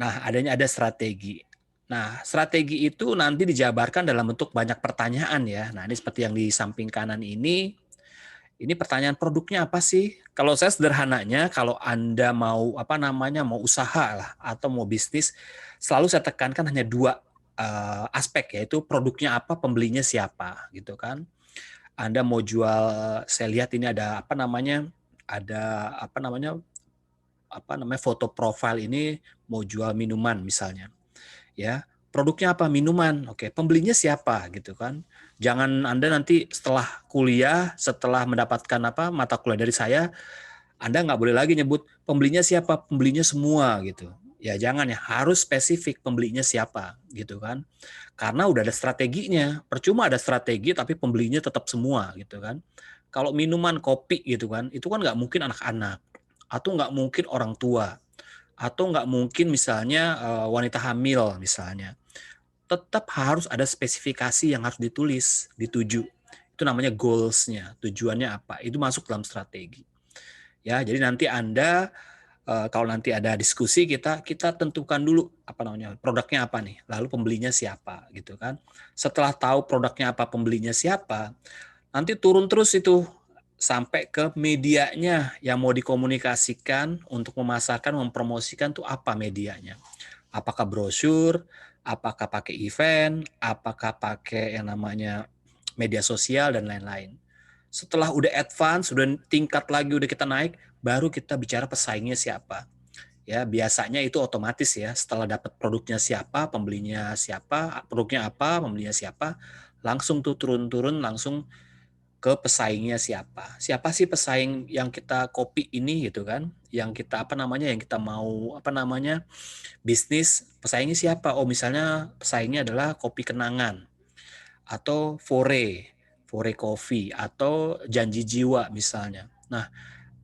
Nah, ada strategi. Nah, strategi itu nanti dijabarkan dalam bentuk banyak pertanyaan ya. Nah, ini seperti yang di samping kanan ini pertanyaan produknya apa sih? Kalau saya sederhananya, kalau Anda mau mau usaha lah atau mau bisnis, selalu saya tekankan hanya dua aspek, yaitu produknya apa, pembelinya siapa, gitu kan. Anda mau jual, saya lihat ini ada foto profil ini mau jual minuman misalnya, ya. Produknya apa? Minuman. Oke, pembelinya siapa gitu kan. Jangan Anda nanti setelah kuliah, setelah mendapatkan mata kuliah dari saya, Anda nggak boleh lagi nyebut pembelinya siapa, pembelinya semua gitu. Ya jangan ya, harus spesifik pembelinya siapa gitu kan. Karena udah ada strateginya. Percuma ada strategi tapi pembelinya tetap semua gitu kan. Kalau minuman kopi gitu kan, itu kan nggak mungkin anak-anak atau nggak mungkin orang tua atau nggak mungkin misalnya wanita hamil misalnya. Tetap harus ada spesifikasi yang harus ditulis, dituju. Itu namanya goals-nya, tujuannya apa. Itu masuk dalam strategi. Ya, jadi nanti Anda kalau nanti ada diskusi kita tentukan dulu produknya apa nih, lalu pembelinya siapa gitu kan. Setelah tahu produknya apa, pembelinya siapa, nanti turun terus itu sampai ke medianya yang mau dikomunikasikan untuk memasarkan, mempromosikan tuh apa medianya. Apakah brosur, apakah pakai event, apakah pakai yang namanya media sosial dan lain-lain. Setelah udah advance, sudah tingkat lagi, udah kita naik, baru kita bicara pesaingnya siapa. Ya, biasanya itu otomatis ya, setelah dapat produknya siapa, pembelinya siapa, produknya apa, pembelinya siapa, langsung tuh turun-turun langsung ke pesaingnya siapa. Siapa sih pesaing yang kita copy ini gitu kan? Yang kita yang kita mau bisnis, pesaingnya siapa? Oh, misalnya pesaingnya adalah Kopi Kenangan atau Fore Coffee atau Janji Jiwa misalnya. Nah,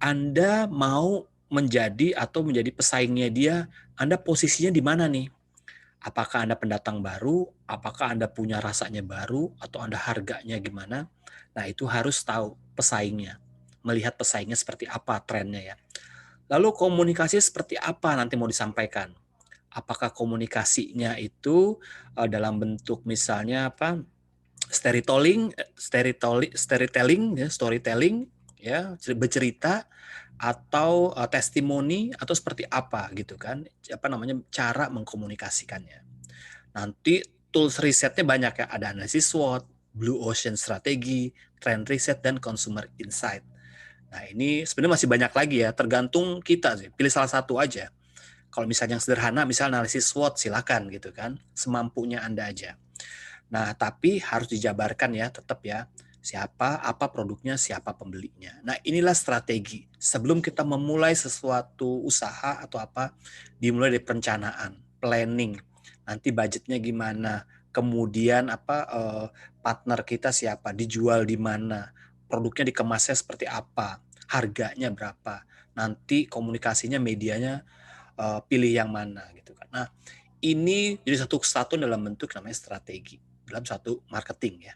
Anda mau menjadi pesaingnya dia, Anda posisinya di mana nih? Apakah Anda pendatang baru? Apakah Anda punya rasanya baru? Atau Anda harganya gimana? Nah, itu harus tahu pesaingnya. Melihat pesaingnya seperti apa trennya ya. Lalu komunikasi seperti apa nanti mau disampaikan? Apakah komunikasinya itu dalam bentuk misalnya storytelling ya, bercerita atau testimoni atau seperti apa gitu kan, cara mengkomunikasikannya. Nanti tools risetnya banyak ya, ada analisis SWOT, Blue Ocean Strategi, Trend Reset, dan Consumer Insight. Nah, ini sebenarnya masih banyak lagi ya, tergantung kita sih, pilih salah satu aja. Kalau misalnya yang sederhana, misal analisis SWOT, silakan gitu kan, semampunya Anda aja. Nah, tapi harus dijabarkan ya, tetap ya, siapa, apa produknya, siapa pembelinya. Nah, inilah strategi. Sebelum kita memulai sesuatu usaha atau apa, dimulai dari perencanaan, planning. Nanti budgetnya gimana, kemudian partner kita siapa, dijual di mana, produknya dikemasnya seperti apa, harganya berapa, nanti komunikasinya, medianya pilih yang mana gitu kan. Nah, ini jadi satu kesatuan dalam bentuk namanya strategi dalam satu marketing ya.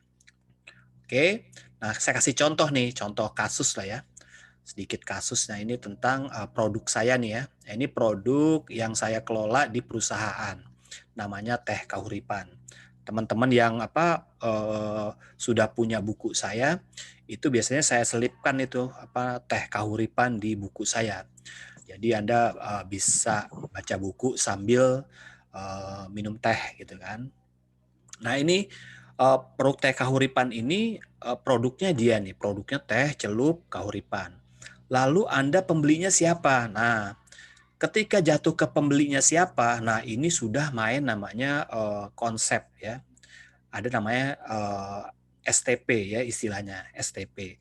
Oke, nah saya kasih contoh nih, contoh kasus lah ya, sedikit kasus. Nah ini tentang produk saya nih ya. Ini produk yang saya kelola di perusahaan, namanya Teh Kahuripan. Teman-teman yang sudah punya buku saya, itu biasanya saya selipkan itu Teh Kahuripan di buku saya. Jadi Anda bisa baca buku sambil minum teh gitu kan. Nah ini produk teh Kahuripan ini produknya dia nih, produknya teh celup Kahuripan. Lalu Anda pembelinya siapa? Nah, ketika jatuh ke pembelinya siapa, nah ini sudah main namanya konsep ya. Ada namanya STP ya, istilahnya STP.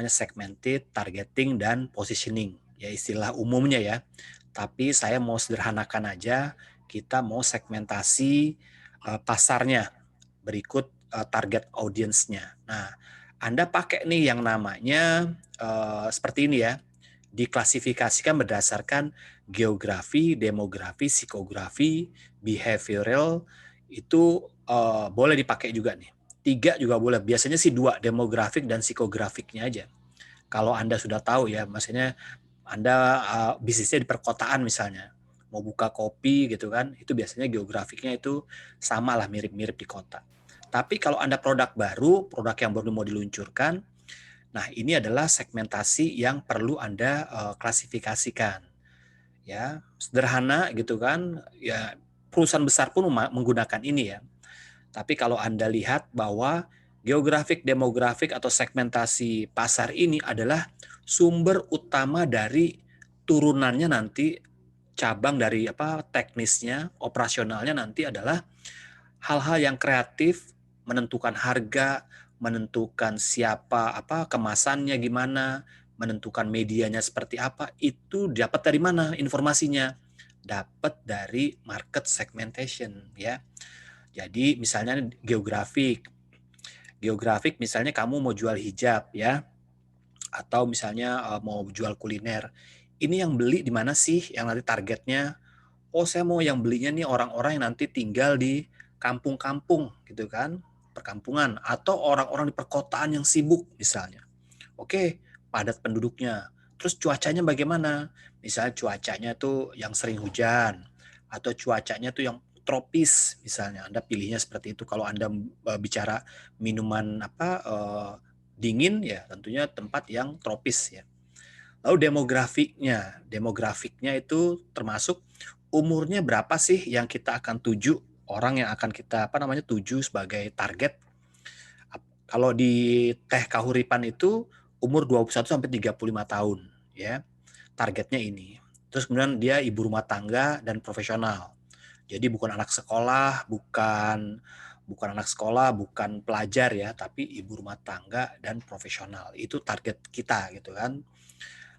Segmented, targeting, dan positioning. Ya istilah umumnya ya. Tapi saya mau sederhanakan aja, kita mau segmentasi pasarnya berikut target audiensnya. Nah, Anda pakai nih yang namanya seperti ini ya, diklasifikasikan berdasarkan geografi, demografi, psikografi, behavioral, itu boleh dipakai juga nih. 3 juga boleh, biasanya sih 2, demografik dan psikografiknya aja. Kalau Anda sudah tahu ya, maksudnya Anda bisnisnya di perkotaan misalnya, mau buka kopi gitu kan, itu biasanya geografiknya itu sama lah, mirip-mirip di kota. Tapi kalau Anda produk baru, produk yang baru mau diluncurkan, nah ini adalah segmentasi yang perlu Anda klasifikasikan. Ya, sederhana gitu kan, ya perusahaan besar pun menggunakan ini ya. Tapi kalau Anda lihat bahwa geografik, demografik atau segmentasi pasar ini adalah sumber utama dari turunannya nanti, cabang dari teknisnya, operasionalnya nanti adalah hal-hal yang kreatif, menentukan harga, menentukan siapa, kemasannya gimana, menentukan medianya seperti apa, itu dapat dari mana informasinya? Dapat dari market segmentation ya. Jadi misalnya geografik. Geografik misalnya kamu mau jual hijab ya, atau misalnya mau jual kuliner. Ini yang beli di mana sih, yang nanti targetnya? Oh, saya mau yang belinya nih orang-orang yang nanti tinggal di kampung-kampung gitu kan, perkampungan, atau orang-orang di perkotaan yang sibuk misalnya. Oke, padat penduduknya. Terus cuacanya bagaimana? Misalnya cuacanya tuh yang sering hujan, atau cuacanya tuh yang tropis misalnya. Anda pilihnya seperti itu. Kalau Anda bicara minuman dingin ya tentunya tempat yang tropis ya. Lalu demografiknya itu termasuk umurnya berapa sih yang kita akan tuju, orang yang akan kita tuju sebagai target. Kalau di Teh Kahuripan itu umur 21 sampai 35 tahun ya. Targetnya ini. Terus kemudian dia ibu rumah tangga dan profesional. Jadi bukan anak sekolah, bukan pelajar ya, tapi ibu rumah tangga dan profesional. Itu target kita gitu kan.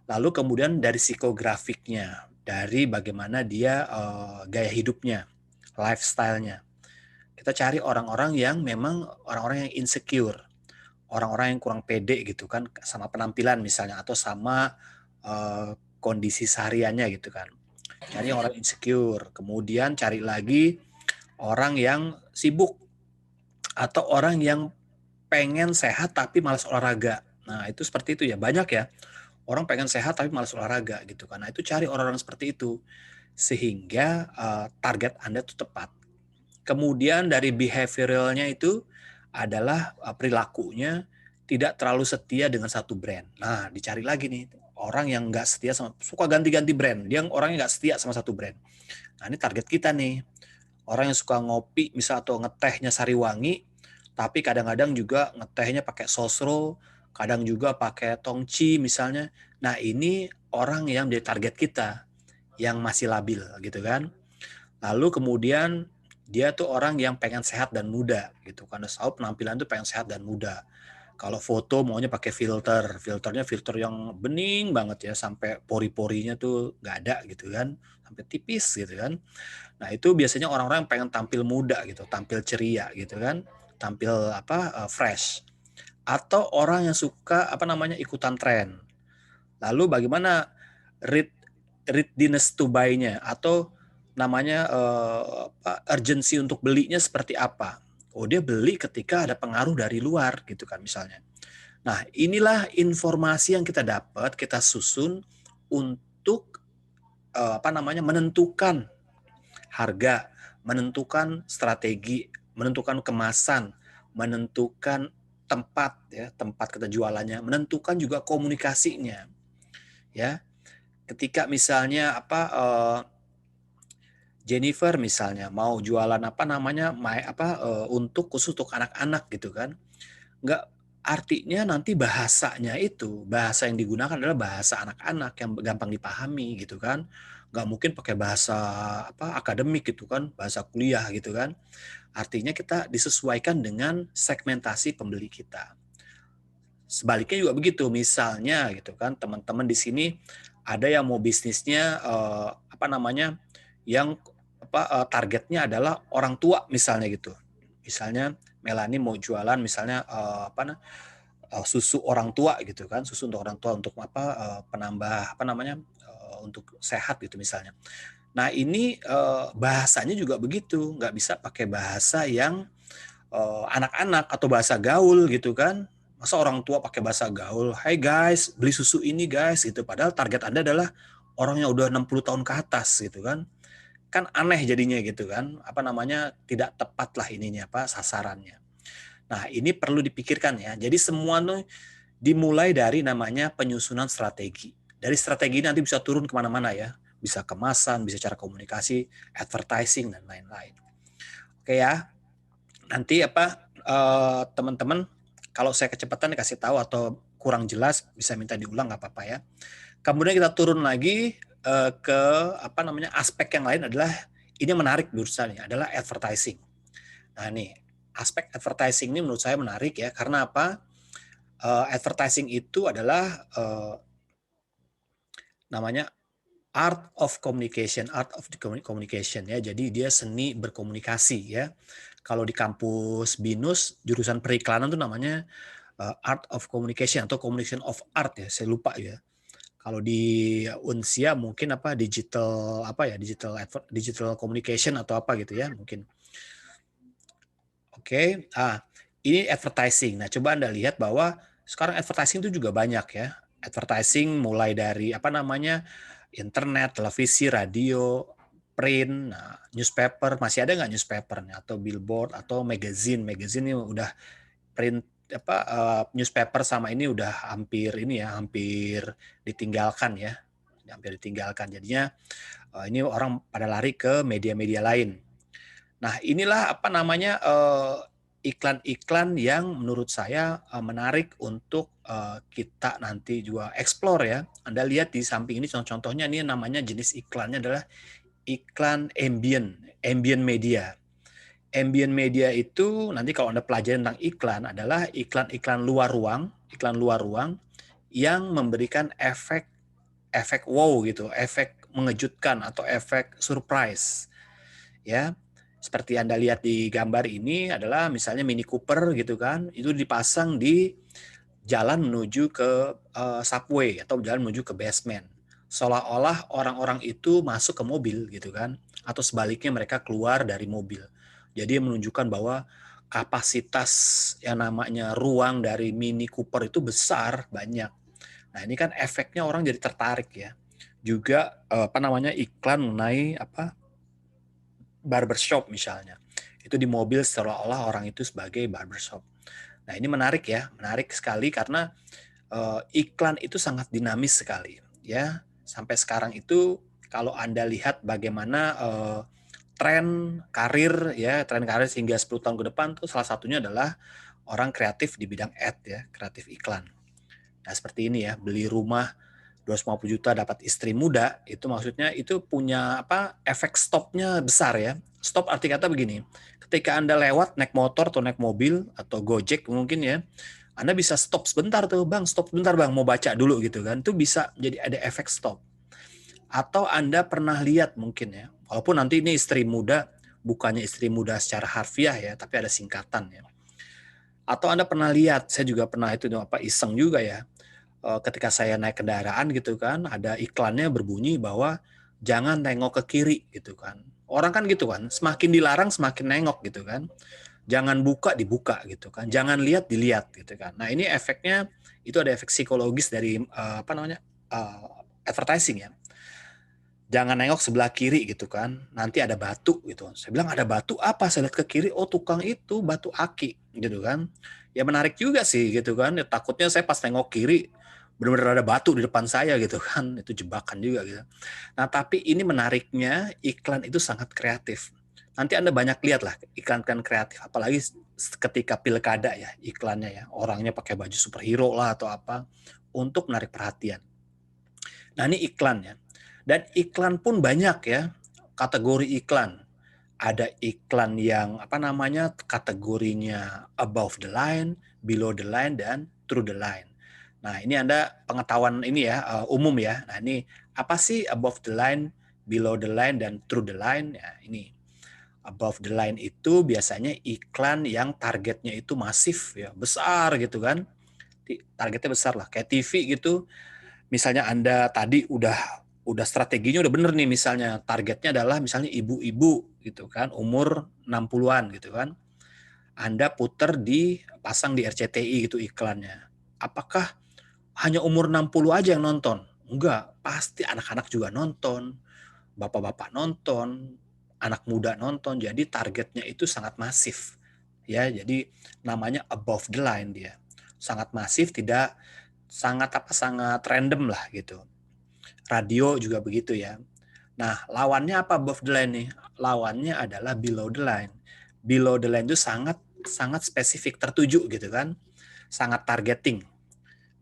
Lalu kemudian dari psikografiknya, dari bagaimana dia gaya hidupnya, lifestyle-nya. Kita cari orang-orang yang memang orang-orang yang insecure, orang-orang yang kurang pede gitu kan sama penampilan misalnya, atau sama kondisi sehariannya gitu kan. Cari orang insecure, kemudian cari lagi orang yang sibuk atau orang yang pengen sehat tapi malas olahraga. Nah, itu seperti itu ya. Banyak ya. Orang pengen sehat tapi malas olahraga gitu kan. Nah, itu cari orang-orang seperti itu sehingga target Anda itu tepat. Kemudian dari behavioralnya itu adalah perilakunya tidak terlalu setia dengan satu brand. Nah, dicari lagi nih orang yang nggak setia sama, suka ganti-ganti brand. Dia orangnya nggak setia sama satu brand. Nah, ini target kita nih. Orang yang suka ngopi misal atau ngetehnya Sariwangi, tapi kadang-kadang juga ngetehnya pakai sosro, kadang juga pakai tongci misalnya. Nah, ini orang yang jadi target kita yang masih labil gitu kan. Lalu kemudian dia tuh orang yang pengen sehat dan muda gitu. Karena tahu penampilan tuh pengen sehat dan muda. Kalau foto maunya pakai filternya filter yang bening banget ya, sampai pori-porinya tuh nggak ada gitu kan, sampai tipis gitu kan. Nah, itu biasanya orang-orang yang pengen tampil muda gitu, tampil ceria gitu kan, tampil fresh. Atau orang yang suka ikutan tren. Lalu bagaimana read readiness to buy-nya, atau namanya urgency untuk belinya seperti apa? Oh, dia beli ketika ada pengaruh dari luar gitu kan misalnya. Nah, inilah informasi yang kita dapat, kita susun untuk menentukan harga, menentukan strategi, menentukan kemasan, menentukan tempat ya, tempat kita jualannya, menentukan juga komunikasinya. Ya, ketika misalnya Jennifer misalnya mau jualan untuk khusus untuk anak-anak gitu kan, nggak, artinya nanti bahasa yang digunakan adalah bahasa anak-anak yang gampang dipahami gitu kan, nggak mungkin pakai bahasa akademik gitu kan, bahasa kuliah gitu kan. Artinya kita disesuaikan dengan segmentasi pembeli kita. Sebaliknya juga begitu, misalnya gitu kan, teman-teman di sini ada yang mau bisnisnya yang targetnya adalah orang tua misalnya gitu. Misalnya Melanie mau jualan misalnya susu orang tua gitu kan, susu untuk orang tua untuk penambah untuk sehat gitu misalnya. Nah, ini bahasanya juga begitu, nggak bisa pakai bahasa yang anak-anak atau bahasa gaul gitu kan. Masa orang tua pakai bahasa gaul, "Hai guys, beli susu ini guys," gitu. Padahal target Anda adalah orang yang udah 60 tahun ke atas gitu kan. kan aneh jadinya gitu kan, apa namanya, tidak tepat lah ininya, apa, sasarannya. Nah, ini perlu dipikirkan ya. Jadi semua tuh dimulai dari namanya penyusunan strategi. Dari strategi nanti bisa turun kemana-mana ya. Bisa kemasan, bisa cara komunikasi, advertising, dan lain-lain. Oke ya, nanti apa, teman-teman, kalau saya kecepatan dikasih tahu atau kurang jelas, bisa minta diulang, nggak apa-apa ya. Kemudian kita turun lagi ke apa namanya, aspek yang lain adalah, ini menarik menurut saya nih, adalah advertising. Nah nih, aspek advertising ini menurut saya menarik ya, karena apa? Advertising itu adalah namanya art of the communication ya. Jadi dia seni berkomunikasi ya. Kalau di kampus BINUS jurusan periklanan tuh namanya art of communication atau communication of art ya. Saya lupa ya. Kalau di Unsia mungkin apa digital apa ya, digital communication atau apa gitu ya mungkin. Oke, ini advertising. Nah, coba Anda lihat bahwa sekarang advertising itu juga banyak ya. Advertising mulai dari apa namanya, internet, televisi, radio, print, nah, newspaper, masih ada nggak newspapernya, atau billboard, atau magazine. Magazine ini udah print apa newspaper sama ini udah hampir ini ya, hampir ditinggalkan ya. Hampir ditinggalkan. Jadinya ini orang pada lari ke media-media lain. Nah, inilah apa namanya iklan-iklan yang menurut saya menarik untuk kita nanti juga explore ya. Anda lihat di samping ini contoh-contohnya, ini namanya jenis iklannya adalah iklan ambient media. Ambient media itu nanti kalau Anda pelajari tentang iklan adalah iklan-iklan iklan luar ruang yang memberikan efek wow gitu, efek mengejutkan atau efek surprise ya. Seperti Anda lihat di gambar ini adalah misalnya Mini Cooper gitu kan, itu dipasang di jalan menuju ke subway atau jalan menuju ke basement. Seolah-olah orang-orang itu masuk ke mobil gitu kan, atau sebaliknya mereka keluar dari mobil. Jadi menunjukkan bahwa kapasitas yang namanya ruang dari Mini Cooper itu besar, banyak. Nah, ini kan efeknya orang jadi tertarik ya. Juga apa namanya, iklan mengenai apa, barbershop misalnya. Itu di mobil seolah-olah orang itu sebagai barbershop. Nah, ini menarik ya, menarik sekali karena iklan itu sangat dinamis sekali ya. Sampai sekarang itu kalau Anda lihat bagaimana tren karir ya, tren karir sehingga 10 tahun ke depan tuh salah satunya adalah orang kreatif di bidang ad ya, kreatif iklan. Nah, seperti ini ya, beli rumah 250 juta dapat istri muda, itu maksudnya itu punya apa, efek stopnya besar ya. Stop arti kata begini, ketika Anda lewat naik motor atau naik mobil atau Gojek mungkin ya, Anda bisa stop sebentar tuh, Bang, stop sebentar Bang, mau baca dulu gitu kan. Itu bisa jadi ada efek stop. Atau Anda pernah lihat mungkin ya, walaupun nanti ini istri muda, bukannya istri muda secara harfiah ya, tapi ada singkatan ya. Atau Anda pernah lihat, saya juga pernah itu apa iseng juga ya, ketika saya naik kendaraan gitu kan, ada iklannya berbunyi bahwa jangan nengok ke kiri gitu kan. Orang kan gitu kan, semakin dilarang semakin nengok gitu kan. Jangan buka dibuka gitu kan. Jangan lihat dilihat gitu kan. Nah, ini efeknya itu ada efek psikologis dari apa namanya? Advertising ya. Jangan nengok sebelah kiri gitu kan. Nanti ada batu gitu. Saya bilang ada batu apa? Saya lihat ke kiri, oh tukang itu batu aki gitu kan. Ya menarik juga sih gitu kan. Ya, takutnya saya pas nengok kiri benar-benar ada batu di depan saya gitu kan. Itu jebakan juga gitu. Nah, tapi ini menariknya iklan itu sangat kreatif. Nanti Anda banyak lihat lah iklan-iklan kreatif, apalagi ketika pilkada ya iklannya ya. Orangnya pakai baju superhero lah atau apa untuk menarik perhatian. Nah, ini iklannya. Dan iklan pun banyak ya, kategori iklan. Ada iklan yang apa namanya, kategorinya above the line, below the line, dan through the line. Nah, ini Anda pengetahuan ini ya, umum ya. Nah, ini apa sih above the line, below the line, dan through the line? Ya, ini. Above the line itu biasanya iklan yang targetnya itu masif ya, besar gitu kan. Targetnya besar lah, kayak TV gitu. Misalnya Anda tadi udah strateginya udah bener nih, misalnya targetnya adalah misalnya ibu-ibu gitu kan, umur 60-an gitu kan. Anda puter pasang di RCTI gitu iklannya. Apakah hanya umur 60 aja yang nonton? Enggak, pasti anak-anak juga nonton. bapak-bapak nonton, anak muda nonton, jadi targetnya itu sangat masif. Ya, jadi namanya above the line dia. Sangat masif, tidak sangat random lah gitu. Radio juga begitu ya. Nah, lawannya apa above the line nih? Lawannya adalah below the line. Below the line itu sangat spesifik, tertuju gitu kan. Sangat targeting.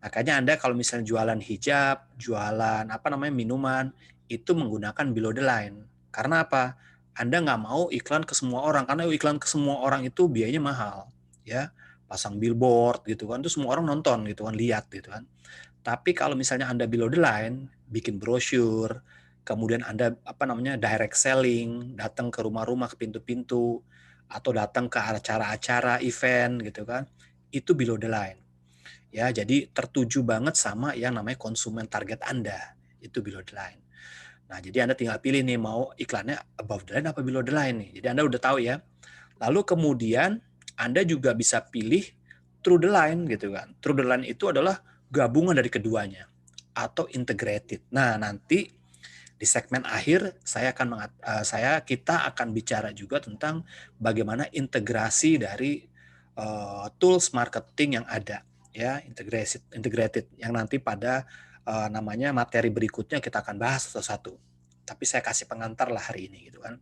Makanya Anda kalau misalnya jualan hijab, jualan minuman, itu menggunakan below the line. Karena apa? Anda nggak mau iklan ke semua orang, karena iklan ke semua orang itu biayanya mahal, ya. Pasang billboard gitu kan, itu semua orang nonton gitu kan, lihat gitu kan. Tapi kalau misalnya Anda below the line, bikin brosur, kemudian Anda direct selling, datang ke rumah-rumah, ke pintu-pintu, atau datang ke acara-acara event gitu kan, itu below the line. Ya, jadi tertuju banget sama yang namanya konsumen target Anda, itu below the line. Nah, jadi Anda tinggal pilih nih mau iklannya above the line apa below the line nih. Jadi Anda udah tahu ya. Lalu kemudian Anda juga bisa pilih through the line gitu kan. Through the line itu adalah gabungan dari keduanya atau integrated. Nah, nanti di segmen akhir kita akan bicara juga tentang bagaimana integrasi dari tools marketing yang ada ya, integrated yang nanti pada namanya materi berikutnya kita akan bahas satu-satu. Tapi saya kasih pengantar lah hari ini gitu kan.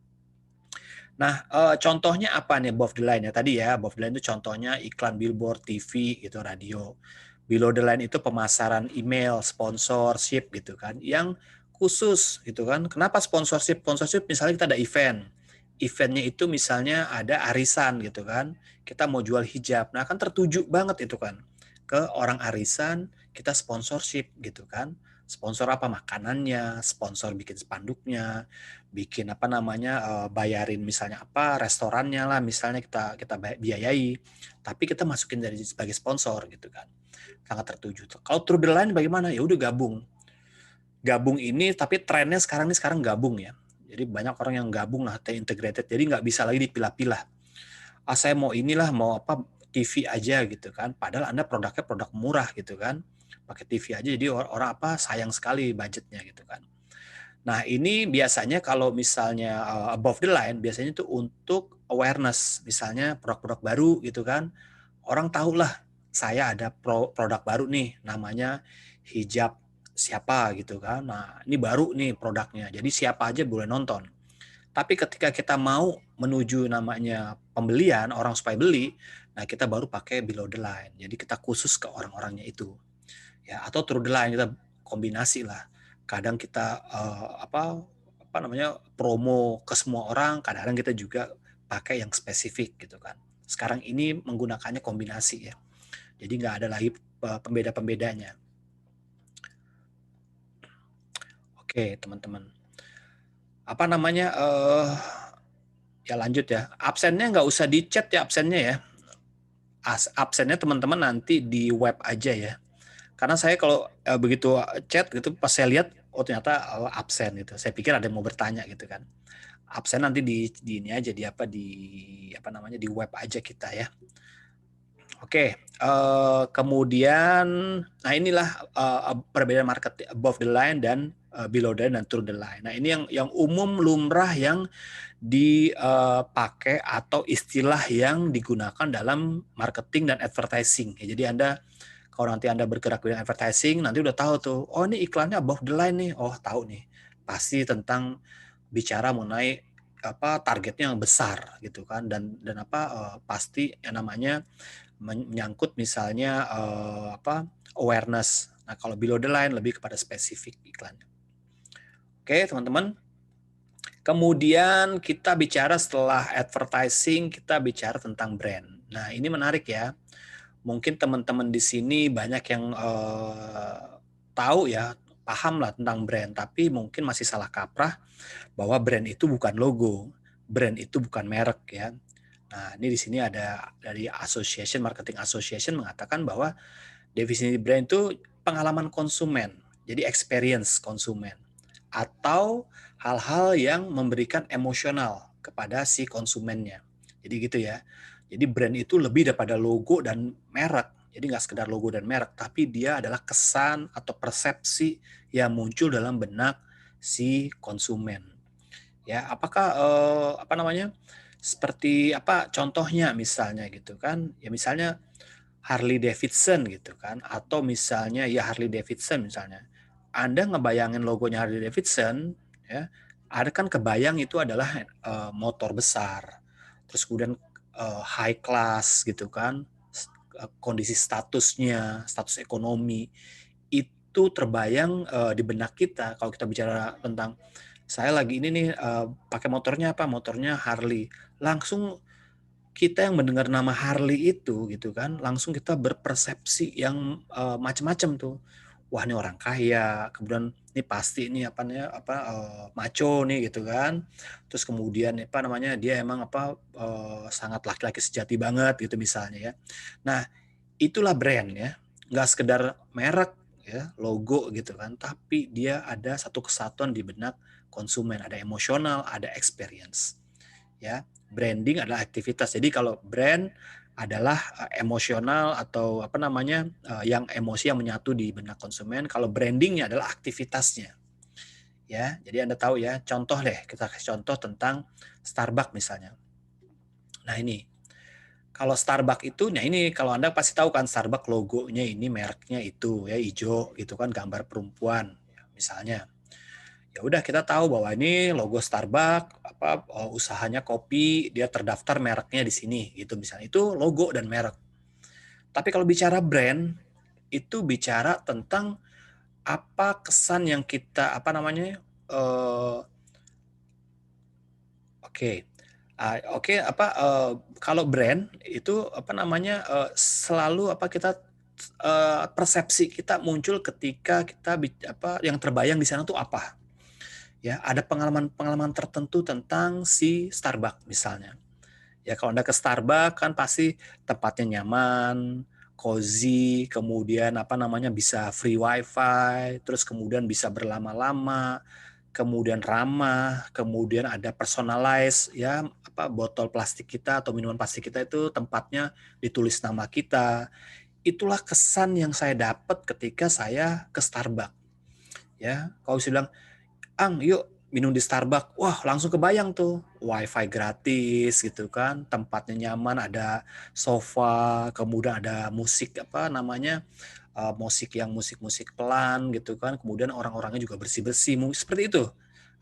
Nah, contohnya apa nih above the line ya tadi ya, above the line itu contohnya iklan billboard, TV gitu, radio. Below the line itu pemasaran email, sponsorship gitu kan, yang khusus gitu kan. Kenapa sponsorship? Sponsorship misalnya kita ada event. Eventnya itu misalnya ada arisan gitu kan, kita mau jual hijab. Nah kan tertuju banget itu kan ke orang arisan, kita sponsorship gitu kan. Sponsor apa? Makanannya, sponsor bikin spanduknya, bikin bayarin misalnya restorannya lah misalnya kita kita biayai, tapi kita masukin dari sebagai sponsor gitu kan, sangat tertuju tuh. Kalau through the line bagaimana? Ya udah gabung ini, tapi trennya sekarang gabung ya, jadi banyak orang yang gabung lah, integrated, jadi nggak bisa lagi dipilah-pilah. Saya mau inilah, mau TV aja gitu kan, padahal Anda produknya produk murah gitu kan, pakai TV aja, jadi orang sayang sekali budgetnya gitu kan. Nah, ini biasanya kalau misalnya above the line, biasanya itu untuk awareness, misalnya produk-produk baru gitu kan. Orang tahulah saya ada produk baru nih, namanya hijab siapa gitu kan. Nah, ini baru nih produknya, jadi siapa aja boleh nonton. Tapi ketika kita mau menuju namanya pembelian, orang supaya beli, nah kita baru pakai below the line. Jadi kita khusus ke orang-orangnya itu. Ya, atau through the line kita kombinasi lah. Kadang kita promo ke semua orang, kadang-kadang kita juga pakai yang spesifik gitu kan. Sekarang ini menggunakannya kombinasi ya. Jadi nggak ada lagi pembeda-pembedanya. Oke, teman-teman. Ya lanjut ya. Absennya nggak usah di chat ya absennya ya. Absennya teman-teman nanti di web aja ya. Karena saya kalau begitu chat gitu, pas saya lihat, oh ternyata absen gitu. Saya pikir ada yang mau bertanya gitu kan. Absen nanti di ini aja, di web aja kita ya. Oke, kemudian, nah inilah perbedaan market above the line dan below the line dan through the line. Nah ini yang umum lumrah yang dipakai atau istilah yang digunakan dalam marketing dan advertising. Ya, jadi kalau nanti Anda bergerak dengan advertising, nanti udah tahu tuh, oh ini iklannya above the line nih, oh tahu nih, pasti tentang bicara mengenai targetnya yang besar gitu kan, dan pasti yang namanya menyangkut misalnya awareness. Nah kalau below the line lebih kepada spesifik iklannya. Oke teman-teman. Kemudian kita bicara setelah advertising, kita bicara tentang brand. Nah ini menarik ya. Mungkin teman-teman di sini banyak yang tahu ya, paham lah tentang brand, tapi mungkin masih salah kaprah bahwa brand itu bukan logo, brand itu bukan merek ya. Nah, ini di sini ada dari Marketing Association mengatakan bahwa definisi brand itu pengalaman konsumen, jadi experience konsumen, atau hal-hal yang memberikan emosional kepada si konsumennya. Jadi gitu ya. Jadi brand itu lebih daripada logo dan merek. Jadi nggak sekedar logo dan merek, tapi dia adalah kesan atau persepsi yang muncul dalam benak si konsumen. Ya, apakah, apa namanya, seperti apa contohnya misalnya gitu kan, ya misalnya Harley Davidson gitu kan, atau misalnya ya Harley Davidson misalnya. Anda ngebayangin logonya Harley Davidson, ya, ada kan kebayang itu adalah motor besar, terus kemudian high class gitu kan, kondisi statusnya, status ekonomi, itu terbayang di benak kita kalau kita bicara tentang saya lagi ini nih pakai motornya apa, motornya Harley. Langsung kita yang mendengar nama Harley itu gitu kan, langsung kita berpersepsi yang macam-macam tuh. Wah, ini orang kaya, kemudian ini pasti ini apa namanya macho nih gitu kan. Terus kemudian apa namanya dia emang apa sangat laki-laki sejati banget gitu misalnya ya. Nah, itulah brand ya. Nggak sekedar merek ya, logo gitu kan, tapi dia ada satu kesatuan di benak konsumen, ada emosional, ada experience ya. Branding adalah aktivitas. Jadi kalau brand adalah emosional atau apa namanya yang emosi yang menyatu di benak konsumen. Kalau brandingnya adalah aktivitasnya, ya. Jadi Anda tahu ya. Contoh deh, kita kasih contoh tentang Starbucks misalnya. Nah ini, kalau Starbucks itu, nah ini kalau Anda pasti tahu kan Starbucks logonya ini mereknya itu ya hijau gitu kan gambar perempuan misalnya. Ya udah kita tahu bahwa ini logo Starbucks apa usahanya kopi dia terdaftar mereknya di sini gitu misalnya itu logo dan merek. Tapi kalau bicara brand itu bicara tentang apa kesan yang kita apa namanya oke oke apa kalau brand itu apa namanya selalu apa kita persepsi kita muncul ketika kita apa yang terbayang di sana tuh apa. Ya, ada pengalaman-pengalaman tertentu tentang si Starbucks misalnya. Ya kalau Anda ke Starbucks kan pasti tempatnya nyaman, cozy, kemudian apa namanya bisa free wifi, terus kemudian bisa berlama-lama, kemudian ramah, kemudian ada personalize ya apa botol plastik kita atau minuman plastik kita itu tempatnya ditulis nama kita. Itulah kesan yang saya dapat ketika saya ke Starbucks ya. Kalau saya bilang Ang, yuk minum di Starbucks. Wah, langsung kebayang tuh. Wifi gratis gitu kan. Tempatnya nyaman, ada sofa, kemudian ada musik apa namanya? Musik yang musik-musik pelan gitu kan. Kemudian orang-orangnya juga bersih-bersih. Seperti itu.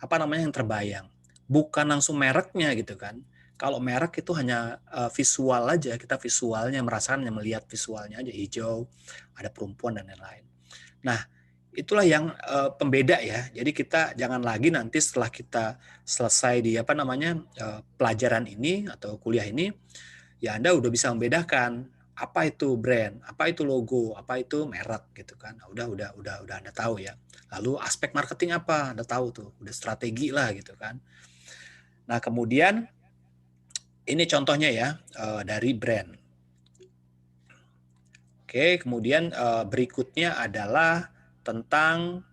Apa namanya yang terbayang. Bukan langsung mereknya gitu kan. Kalau merek itu hanya visual aja, kita visualnya merasakan, melihat visualnya aja hijau, ada perempuan dan lain-lain. Nah, itulah yang pembeda ya. Jadi kita jangan lagi nanti setelah kita selesai di apa namanya pelajaran ini atau kuliah ini, ya Anda udah bisa membedakan apa itu brand, apa itu logo, apa itu merek gitu kan. Nah, udah Anda tahu ya. Lalu aspek marketing apa? Anda tahu tuh, udah strategi lah gitu kan. Nah, kemudian ini contohnya ya dari brand. Oke, kemudian berikutnya adalah tentang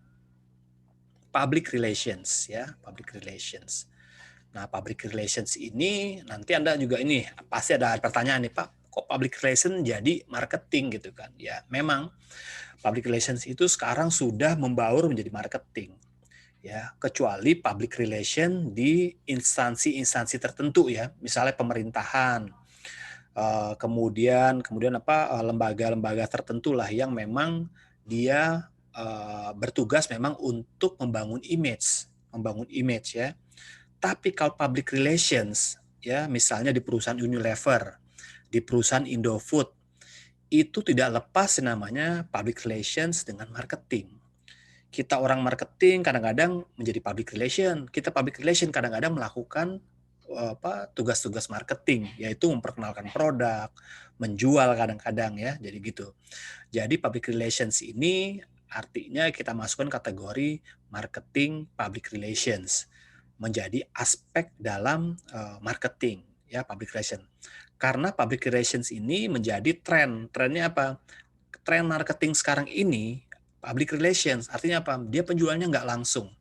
public relations ya, public relations. Nah, public relations ini nanti Anda juga ini pasti ada pertanyaan nih, Pak, kok public relation jadi marketing gitu kan? Ya, memang public relations itu sekarang sudah membaur menjadi marketing. Ya, kecuali public relation di instansi-instansi tertentu ya, misalnya pemerintahan, kemudian apa lembaga-lembaga tertentu lah yang memang dia bertugas memang untuk membangun image ya. Tapi kalau public relations ya misalnya di perusahaan Unilever, di perusahaan Indofood itu tidak lepas namanya public relations dengan marketing. Kita orang marketing kadang-kadang menjadi public relation, kita public relation kadang-kadang melakukan apa tugas-tugas marketing yaitu memperkenalkan produk, menjual kadang-kadang ya. Jadi gitu. Jadi public relations ini artinya kita masukkan kategori marketing public relations menjadi aspek dalam marketing ya public relation. Karena public relations ini menjadi tren. Trennya apa? Tren marketing sekarang ini public relations artinya apa? Dia penjualannya nggak langsung.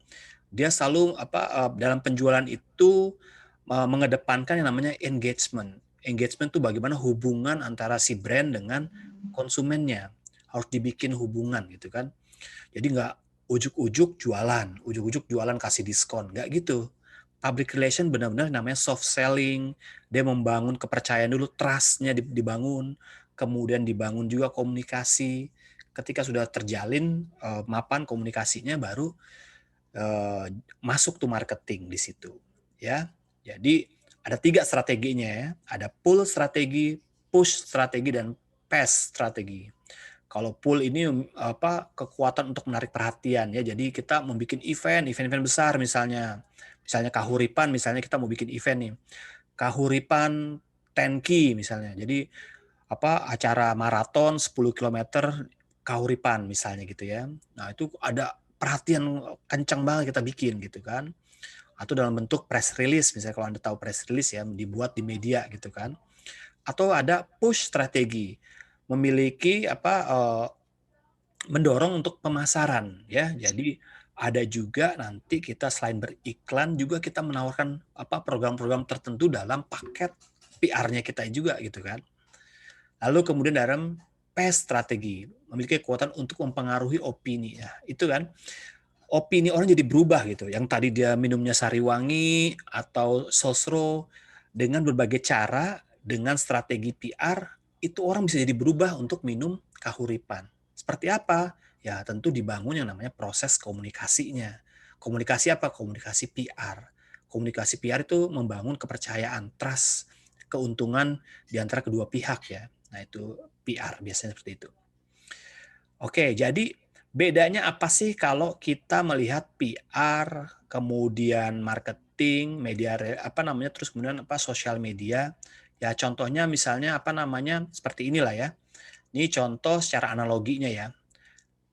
Dia selalu apa dalam penjualan itu mengedepankan yang namanya engagement. Engagement itu bagaimana hubungan antara si brand dengan konsumennya. Harus dibikin hubungan gitu kan. Jadi nggak ujuk-ujuk jualan kasih diskon, nggak gitu. Public relation benar-benar namanya soft selling, dia membangun kepercayaan dulu, trust-nya dibangun, kemudian dibangun juga komunikasi. Ketika sudah terjalin mapan komunikasinya, baru masuk tuh marketing di situ, ya. Jadi ada 3 strateginya ya, ada pull strategi, push strategi, dan pass strategi. Kalau pull ini kekuatan untuk menarik perhatian ya. Jadi kita mau bikin event besar misalnya. Misalnya Kahuripan, misalnya kita mau bikin event nih. Kahuripan 10K misalnya. Jadi acara maraton 10 kilometer Kahuripan misalnya gitu ya. Nah, itu ada perhatian kencang banget kita bikin gitu kan. Atau dalam bentuk press release, misalnya kalau Anda tahu press release ya, dibuat di media gitu kan. Atau ada push strategi, memiliki mendorong untuk pemasaran ya. Jadi ada juga nanti kita selain beriklan juga kita menawarkan program-program tertentu dalam paket PR-nya kita juga gitu kan. Lalu kemudian dalam PES strategi, memiliki kekuatan untuk mempengaruhi opini ya. Itu kan opini orang jadi berubah gitu. Yang tadi dia minumnya Sariwangi atau Sosro, dengan berbagai cara, dengan strategi PR, itu orang bisa jadi berubah untuk minum Kahuripan. Seperti apa? Ya tentu dibangun yang namanya proses komunikasinya. Komunikasi apa? Komunikasi PR. Komunikasi PR itu membangun kepercayaan, trust, keuntungan di antara kedua pihak ya. Nah itu PR biasanya seperti itu. Oke, jadi bedanya apa sih kalau kita melihat PR, kemudian marketing, media terus kemudian sosial media. Ya contohnya misalnya seperti inilah ya. Ini contoh secara analoginya ya.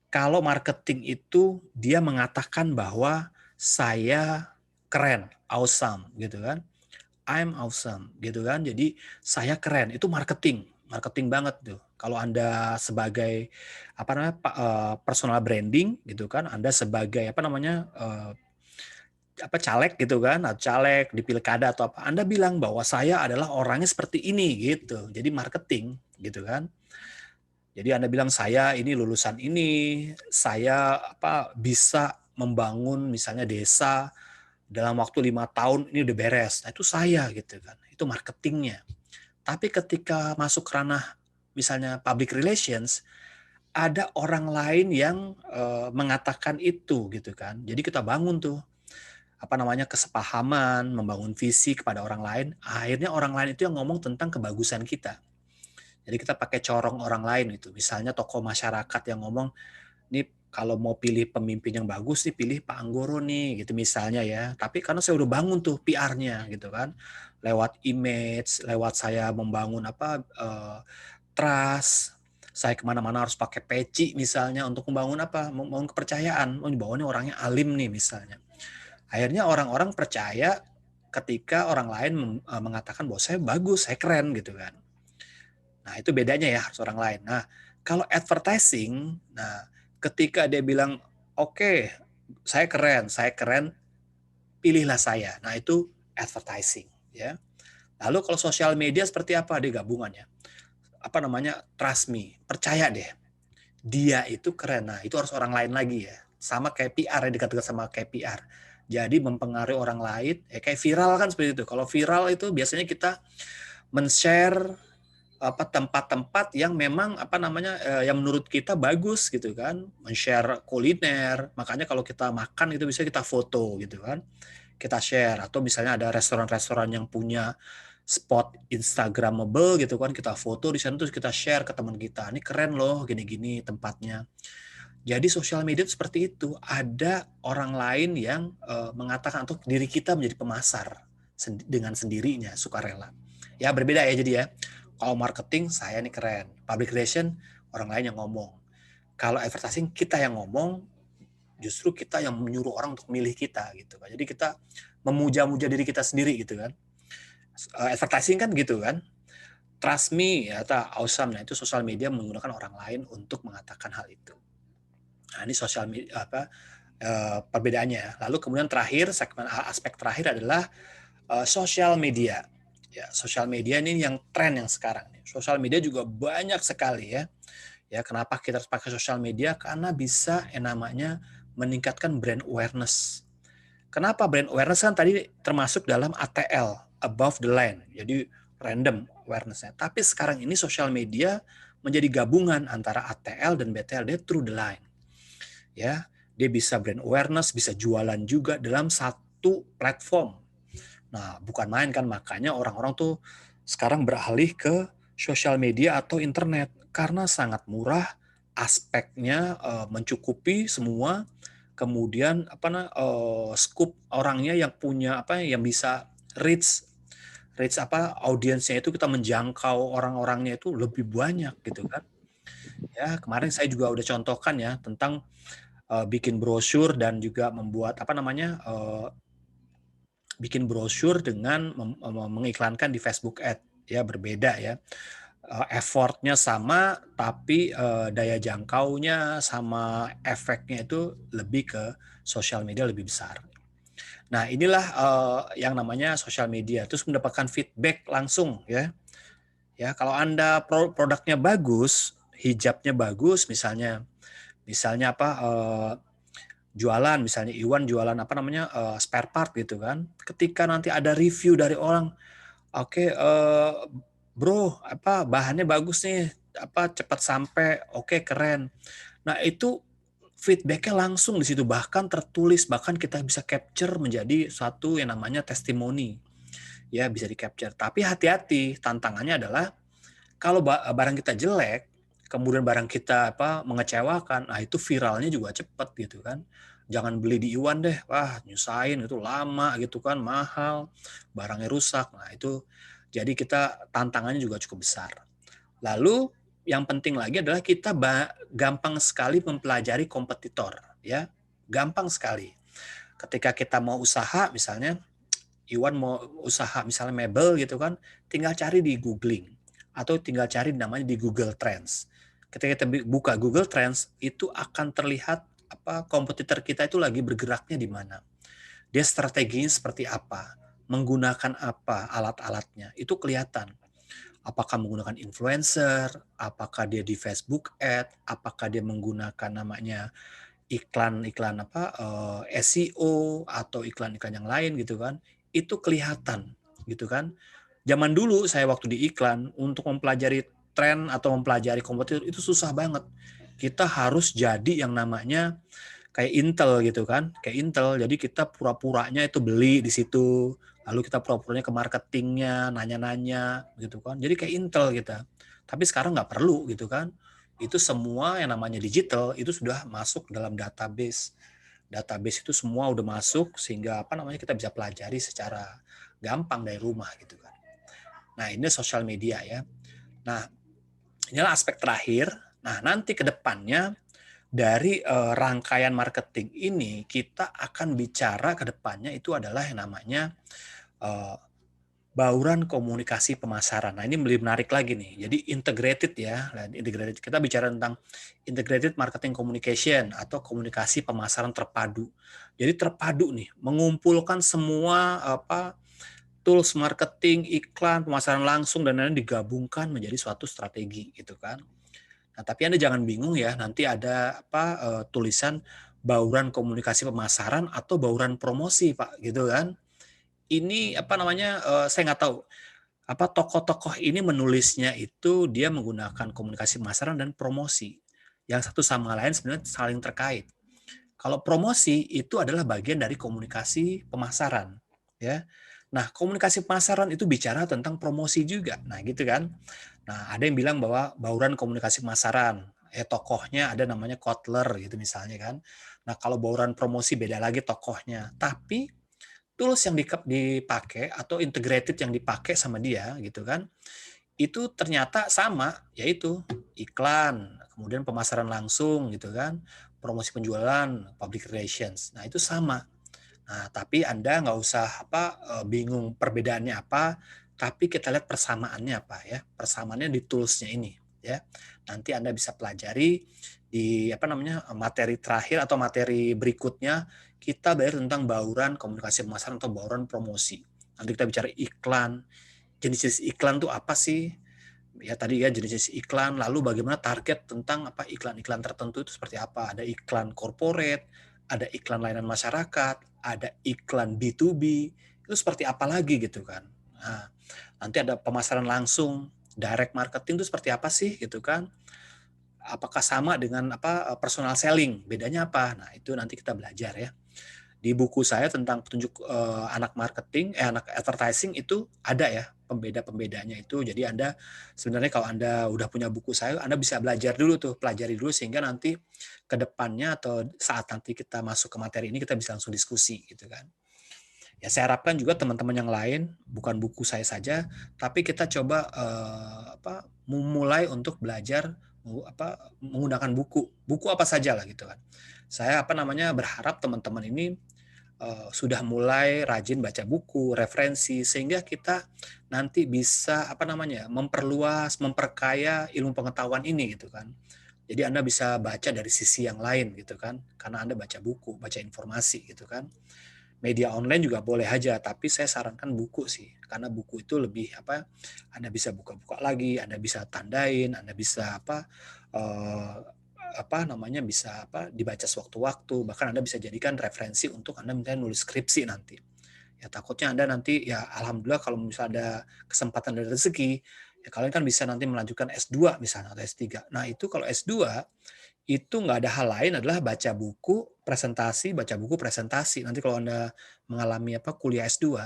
Kalau marketing itu dia mengatakan bahwa saya keren, awesome gitu kan. I'm awesome gitu kan. Jadi saya keren, itu marketing, marketing banget tuh. Kalau Anda sebagai personal branding gitu kan, Anda sebagai caleg gitu kan, atau caleg di pilkada atau apa, Anda bilang bahwa saya adalah orangnya seperti ini gitu. Jadi marketing gitu kan. Jadi Anda bilang saya ini lulusan ini, saya bisa membangun misalnya desa dalam waktu 5 tahun ini udah beres. Nah itu saya gitu kan. Itu marketingnya. Tapi ketika masuk ranah misalnya public relations, ada orang lain yang mengatakan itu gitu kan. Jadi kita bangun tuh kesepahaman, membangun visi kepada orang lain. Akhirnya orang lain itu yang ngomong tentang kebagusan kita. Jadi kita pakai corong orang lain itu. Misalnya tokoh masyarakat yang ngomong, nih kalau mau pilih pemimpin yang bagus nih pilih Pak Anggoro nih gitu misalnya ya. Tapi karena saya udah bangun tuh PR-nya gitu kan. Lewat image, lewat saya membangun trust, saya kemana-mana harus pakai peci misalnya untuk membangun membangun kepercayaan. Oh, bahwa ini orangnya alim nih misalnya. Akhirnya orang-orang percaya ketika orang lain mengatakan bahwa saya bagus, saya keren gitu kan. Nah, itu bedanya ya harus orang lain. Nah, kalau advertising, nah ketika dia bilang, "Oke, saya keren, pilihlah saya." Nah, itu advertising, ya. Lalu kalau sosial media seperti apa dia gabungannya? Trust me, percaya deh. Dia itu keren. Nah, itu harus orang lain lagi ya. Sama kayak PR ya, dekat-dekat sama kayak PR. Jadi mempengaruhi orang lain, kayak viral kan seperti itu. Kalau viral itu biasanya kita men-share tempat-tempat yang memang yang menurut kita bagus gitu kan, men-share kuliner. Makanya kalau kita makan itu bisa kita foto gitu kan, kita share. Atau misalnya ada restoran-restoran yang punya spot instagramable gitu kan, kita foto di sana terus kita share ke teman kita, ini keren loh gini-gini tempatnya. Jadi sosial media itu seperti itu, ada orang lain yang mengatakan untuk diri kita menjadi pemasar dengan sendirinya, sukarela. Ya berbeda ya jadi ya. Kalau marketing saya nih keren, public relation orang lain yang ngomong. Kalau advertising kita yang ngomong, justru kita yang menyuruh orang untuk milih kita gitu kan. Jadi kita memuja-muja diri kita sendiri gitu kan. Advertising kan gitu kan. Trust me ya, atau awesome. Nah itu sosial media menggunakan orang lain untuk mengatakan hal itu. Nah ini sosial media perbedaannya. Lalu kemudian terakhir aspek terakhir adalah sosial media. Ya, sosial media ini yang tren yang sekarang. Sosial media juga banyak sekali ya. Ya, kenapa kita harus pakai sosial media? Karena bisa namanya meningkatkan brand awareness. Kenapa brand awareness kan tadi termasuk dalam ATL, above the line, jadi random awareness-nya. Tapi sekarang ini sosial media menjadi gabungan antara ATL dan BTL, dia through the line. Ya, dia bisa brand awareness, bisa jualan juga dalam satu platform. Nah, bukan main kan, makanya orang-orang tuh sekarang beralih ke sosial media atau internet karena sangat murah, aspeknya mencukupi semua, kemudian scoop orangnya yang punya yang bisa reach reach audiensnya itu, kita menjangkau orang-orangnya itu lebih banyak gitu kan. Ya, kemarin saya juga udah contohkan ya tentang bikin brosur dan juga membuat bikin brosur dengan mengiklankan di Facebook Ad, ya berbeda ya. Effortnya sama, tapi daya jangkaunya sama efeknya itu lebih ke sosial media lebih besar. Nah, inilah yang namanya sosial media. Terus mendapatkan feedback langsung ya. Ya, kalau Anda produknya bagus, hijabnya bagus misalnya, jualan misalnya Iwan jualan spare part gitu kan. Ketika nanti ada review dari orang, oke, bro, bahannya bagus nih, cepat sampai, oke, keren. Nah, itu feedbacknya langsung di situ, bahkan tertulis, bahkan kita bisa capture menjadi satu yang namanya testimoni. Ya, bisa di-capture. Tapi hati-hati, tantangannya adalah kalau barang kita jelek, kemudian barang kita mengecewakan, nah itu viralnya juga cepet gitu kan. Jangan beli di Iwan deh, wah nyusahin, itu lama gitu kan, mahal, barangnya rusak. Nah itu jadi kita tantangannya juga cukup besar. Lalu yang penting lagi adalah kita gampang sekali mempelajari kompetitor, ya, gampang sekali. Ketika kita mau usaha, misalnya Iwan mau usaha misalnya mebel gitu kan, tinggal cari di googling atau tinggal cari namanya di Google Trends. Ketika kita buka Google Trends, itu akan terlihat kompetitor kita itu lagi bergeraknya di mana. Dia strateginya seperti apa, menggunakan apa alat-alatnya, itu kelihatan. Apakah menggunakan influencer, apakah dia di Facebook Ad, apakah dia menggunakan namanya iklan-iklan SEO atau iklan-iklan yang lain gitu kan, itu kelihatan gitu kan. Zaman dulu saya waktu di iklan, untuk mempelajari tren atau mempelajari kompetitor itu susah banget. Kita harus jadi yang namanya kayak Intel gitu kan, kayak Intel. Jadi kita pura-puranya itu beli di situ, lalu kita pura-puranya ke marketingnya, nanya-nanya gitu kan. Jadi kayak Intel kita. Tapi sekarang nggak perlu gitu kan. Itu semua yang namanya digital itu sudah masuk dalam database. Database itu semua udah masuk sehingga kita bisa pelajari secara gampang dari rumah gitu kan. Nah, ini sosial media ya. Nah, inilah aspek terakhir. Nah, nanti ke depannya dari rangkaian marketing ini kita akan bicara ke depannya itu adalah yang namanya bauran komunikasi pemasaran. Nah, ini lebih menarik lagi nih. Jadi integrated ya. Integrated. Kita bicara tentang integrated marketing communication atau komunikasi pemasaran terpadu. Jadi terpadu nih, mengumpulkan semua tools marketing, iklan, pemasaran langsung dan lain-lain digabungkan menjadi suatu strategi gitu kan. Nah, tapi Anda jangan bingung ya, nanti ada tulisan bauran komunikasi pemasaran atau bauran promosi, Pak, gitu kan. Ini saya nggak tahu tokoh-tokoh ini menulisnya itu dia menggunakan komunikasi pemasaran dan promosi. Yang satu sama lain sebenarnya saling terkait. Kalau promosi itu adalah bagian dari komunikasi pemasaran, ya. Nah, komunikasi pemasaran itu bicara tentang promosi juga. Nah, gitu kan. Nah, ada yang bilang bahwa bauran komunikasi pemasaran, tokohnya ada namanya Kotler gitu misalnya kan. Nah, kalau bauran promosi beda lagi tokohnya. Tapi tools yang dipakai atau integrated yang dipakai sama dia gitu kan, itu ternyata sama, yaitu iklan, kemudian pemasaran langsung gitu kan, promosi penjualan, public relations. Nah, itu sama. Nah, tapi Anda nggak usah bingung perbedaannya apa, tapi kita lihat persamaannya apa ya. Persamaannya di tools-nya ini ya. Nanti Anda bisa pelajari di materi terakhir atau materi berikutnya kita belajar tentang bauran komunikasi pemasaran atau bauran promosi. Nanti kita bicara iklan, jenis-jenis iklan tuh apa sih? Ya tadi ya jenis-jenis iklan, lalu bagaimana target tentang iklan-iklan tertentu itu seperti apa? Ada iklan corporate, ada iklan layanan masyarakat, ada iklan B2B, itu seperti apa lagi gitu kan. Nah, nanti ada pemasaran langsung, direct marketing itu seperti apa sih gitu kan. Apakah sama dengan personal selling, bedanya apa? Nah, itu nanti kita belajar ya. Di buku saya tentang petunjuk anak marketing, anak advertising itu ada ya pembeda-pembedanya itu. Jadi Anda sebenarnya kalau Anda udah punya buku saya, Anda bisa belajar dulu tuh, pelajari dulu sehingga nanti ke depannya atau saat nanti kita masuk ke materi ini kita bisa langsung diskusi gitu kan. Ya saya harapkan juga teman-teman yang lain, bukan buku saya saja, tapi kita coba memulai untuk belajar menggunakan buku. Buku apa saja lah gitu kan. Saya berharap teman-teman ini sudah mulai rajin baca buku, referensi sehingga kita nanti bisa memperluas, memperkaya ilmu pengetahuan ini gitu kan. Jadi Anda bisa baca dari sisi yang lain gitu kan, karena Anda baca buku, baca informasi gitu kan. Media online juga boleh aja, tapi saya sarankan buku sih, karena buku itu lebih Anda bisa buka-buka lagi, Anda bisa tandain, Anda bisa bisa dibaca sewaktu-waktu, bahkan Anda bisa jadikan referensi untuk Anda misalnya nulis skripsi nanti. Ya takutnya Anda nanti ya alhamdulillah kalau misalnya ada kesempatan dan rezeki, ya kalian kan bisa nanti melanjutkan S2 misalnya atau S3. Nah itu kalau S2 itu nggak ada hal lain adalah baca buku, presentasi, baca buku, presentasi. Nanti kalau Anda mengalami kuliah S2,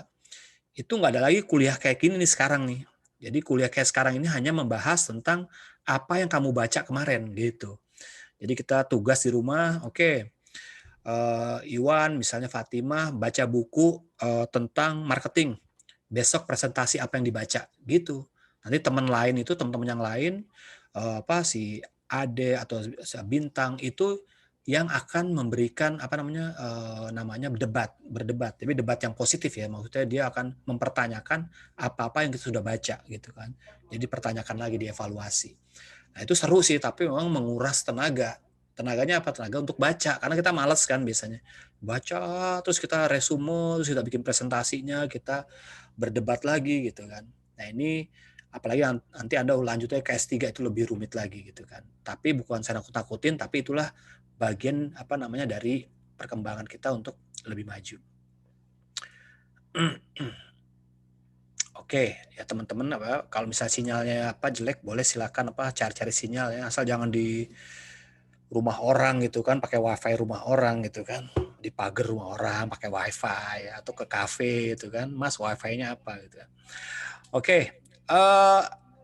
itu nggak ada lagi kuliah kayak gini nih sekarang nih. Jadi kuliah kayak sekarang ini hanya membahas tentang apa yang kamu baca kemarin gitu. Jadi kita tugas di rumah, oke, Iwan misalnya Fatimah baca buku tentang marketing. Besok presentasi apa yang dibaca gitu. Nanti teman lain itu teman-teman yang lain si Ade atau Bintang itu yang akan memberikan berdebat. Tapi debat yang positif ya, maksudnya dia akan mempertanyakan apa-apa yang kita sudah baca gitu kan. Jadi pertanyakan lagi, dievaluasi. Nah, itu seru sih, tapi memang menguras tenaga. Tenaganya apa? Tenaga untuk baca, karena kita malas kan biasanya. Baca, terus kita resume, terus kita bikin presentasinya, kita berdebat lagi gitu kan. Nah ini apalagi nanti Anda lanjutnya ke S3 itu lebih rumit lagi gitu kan. Tapi bukan saya nakut-nakutin, tapi itulah bagian dari perkembangan kita untuk lebih maju. Oke, ya teman-teman kalau misalnya sinyalnya jelek boleh silakan cari-cari sinyal ya, asal jangan di rumah orang gitu kan, pakai wifi rumah orang gitu kan, di pagar rumah orang pakai wifi atau ke kafe gitu kan, Mas wifi-nya apa gitu kan. Oke,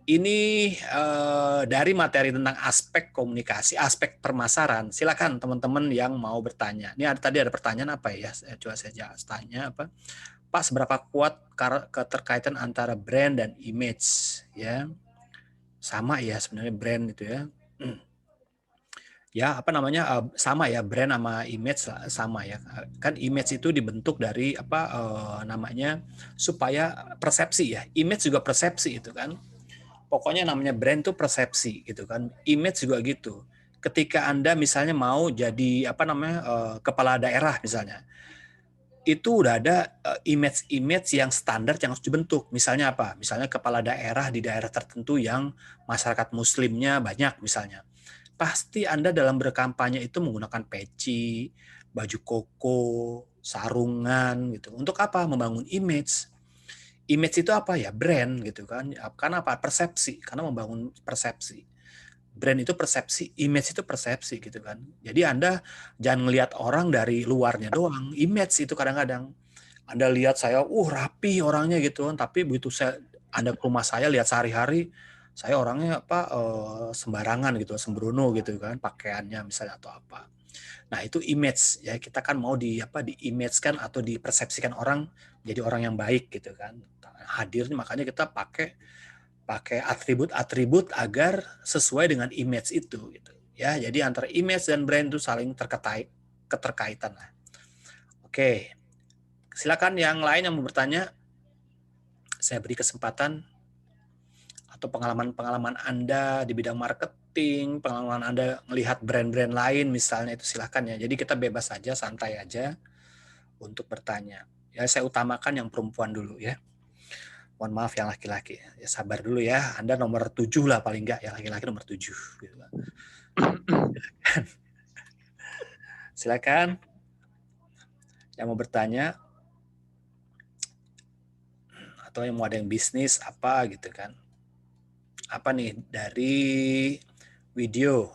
ini dari materi tentang aspek komunikasi, aspek permasaran. Silakan teman-teman yang mau bertanya. Ini tadi ada pertanyaan apa ya? Coba saya tanya apa? Pak, seberapa kuat keterkaitan antara brand dan image? Ya, sama ya sebenarnya brand itu ya. Ya sama ya, brand sama image sama ya, kan image itu dibentuk dari supaya persepsi ya, image juga persepsi itu kan, pokoknya namanya brand itu persepsi gitu kan, image juga gitu. Ketika Anda misalnya mau jadi kepala daerah misalnya, itu udah ada image yang standar yang harus dibentuk. Misalnya apa? Misalnya kepala daerah di daerah tertentu yang masyarakat muslimnya banyak misalnya. Pasti Anda dalam berkampanye itu menggunakan peci, baju koko, sarungan gitu. Untuk apa? Membangun image. Image itu apa ya? Brand gitu kan. Karena apa? Persepsi. Karena membangun persepsi. Brand itu persepsi, image itu persepsi gitu kan. Jadi Anda jangan melihat orang dari luarnya doang. Image itu kadang-kadang Anda lihat saya, rapi orangnya gitu kan. Tapi begitu Anda ke rumah saya lihat sehari-hari, saya orangnya sembarangan gitu, sembrono gitu kan, pakaiannya misalnya atau apa. Nah, itu image ya, kita kan mau di-image-kan atau dipersepsikan orang jadi orang yang baik gitu kan. Hadir makanya kita pakai atribut-atribut agar sesuai dengan image itu gitu. Ya, jadi antara image dan brand itu saling keterkaitan lah. Oke. Silakan yang lain yang mau bertanya. Saya beri kesempatan, atau pengalaman-pengalaman Anda di bidang marketing, pengalaman Anda melihat brand-brand lain misalnya, itu silakan ya. Jadi kita bebas aja, santai aja untuk bertanya. Ya saya utamakan yang perempuan dulu ya. Mohon maaf yang laki-laki. Ya sabar dulu ya. Anda nomor 7 lah paling enggak, ya laki-laki nomor 7 gitu. Silakan. yang mau bertanya atau yang mau ada yang bisnis apa gitu kan. Apa nih dari video?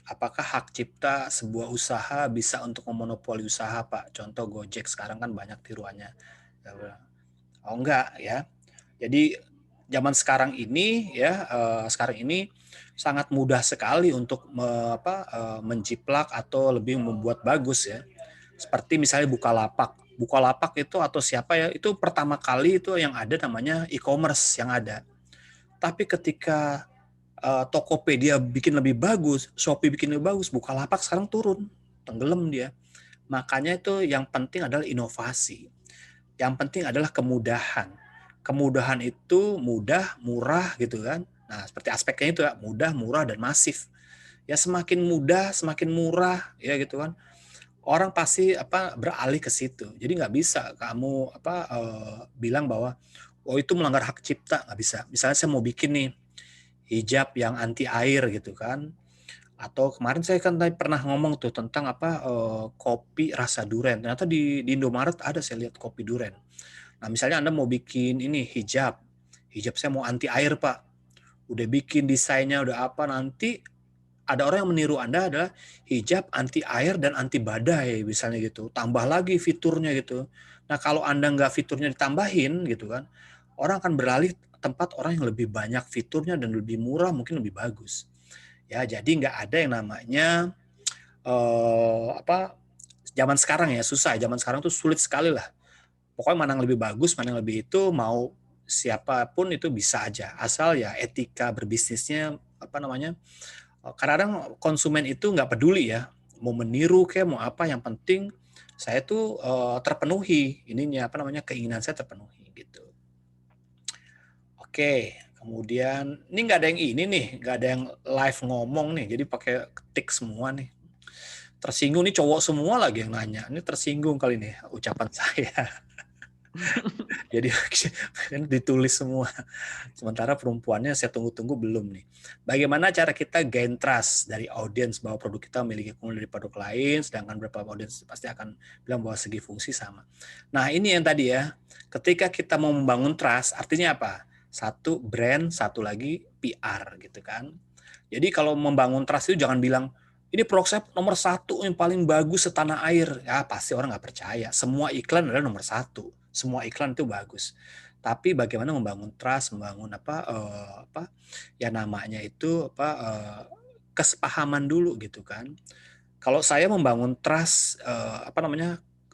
Apakah hak cipta sebuah usaha bisa untuk memonopoli usaha, Pak? Contoh Gojek sekarang kan banyak tiruannya. Oh enggak ya. Jadi zaman sekarang ini ya sekarang ini sangat mudah sekali untuk menjiplak atau lebih membuat bagus ya. Seperti misalnya Bukalapak. Bukalapak itu atau siapa ya, itu pertama kali itu yang ada namanya e-commerce yang ada. Tapi ketika Tokopedia bikin lebih bagus, Shopee bikin lebih bagus, Bukalapak sekarang turun, tenggelam dia. Makanya itu yang penting adalah inovasi. Yang penting adalah kemudahan. Kemudahan itu mudah, murah gitu kan. Nah, seperti aspeknya itu ya, mudah, murah, dan masif. Ya semakin mudah, semakin murah, ya gitu kan. Orang pasti beralih ke situ. Jadi nggak bisa kamu bilang bahwa oh itu melanggar hak cipta, nggak bisa. Misalnya saya mau bikin nih hijab yang anti air gitu kan. Atau kemarin saya kan tadi pernah ngomong tuh tentang kopi rasa duren. Ternyata di Indomaret ada saya lihat kopi duren. Nah, misalnya Anda mau bikin ini hijab. Hijab saya mau anti air, Pak. Udah bikin desainnya, udah apa, nanti ada orang yang meniru Anda adalah hijab anti air dan anti badai, misalnya gitu. Tambah lagi fiturnya gitu. Nah, kalau Anda nggak fiturnya ditambahin gitu kan, orang akan beralih tempat orang yang lebih banyak fiturnya dan lebih murah, mungkin lebih bagus. Ya, jadi nggak ada yang namanya zaman sekarang ya susah. Zaman sekarang tuh sulit sekali lah. Pokoknya mana yang lebih bagus, mana yang lebih itu mau siapapun itu bisa aja. Asal ya etika berbisnisnya kadang-kadang konsumen itu nggak peduli ya. Mau meniru kayak mau apa, yang penting saya tuh terpenuhi ininya keinginan saya terpenuhi gitu. Oke, kemudian ini nggak ada yang ini nih, nggak ada yang live ngomong nih, jadi pakai ketik semua nih. Tersinggung nih cowok semua lagi yang nanya. Ini tersinggung kali nih ucapan saya. Jadi kan ditulis semua. Sementara perempuannya saya tunggu-tunggu belum nih. Bagaimana cara kita gain trust dari audiens bahwa produk kita memiliki keunggulan dari produk lain, sedangkan beberapa audiens pasti akan bilang bahwa segi fungsi sama. Nah ini yang tadi ya, ketika kita mau membangun trust, artinya apa? Satu brand, satu lagi PR gitu kan. Jadi kalau membangun trust itu jangan bilang, ini produk saya nomor satu yang paling bagus setanah air. Ya pasti orang nggak percaya. Semua iklan adalah nomor satu. Semua iklan itu bagus. Tapi bagaimana membangun trust, membangun ya namanya itu kesepahaman dulu gitu kan. Kalau saya membangun trust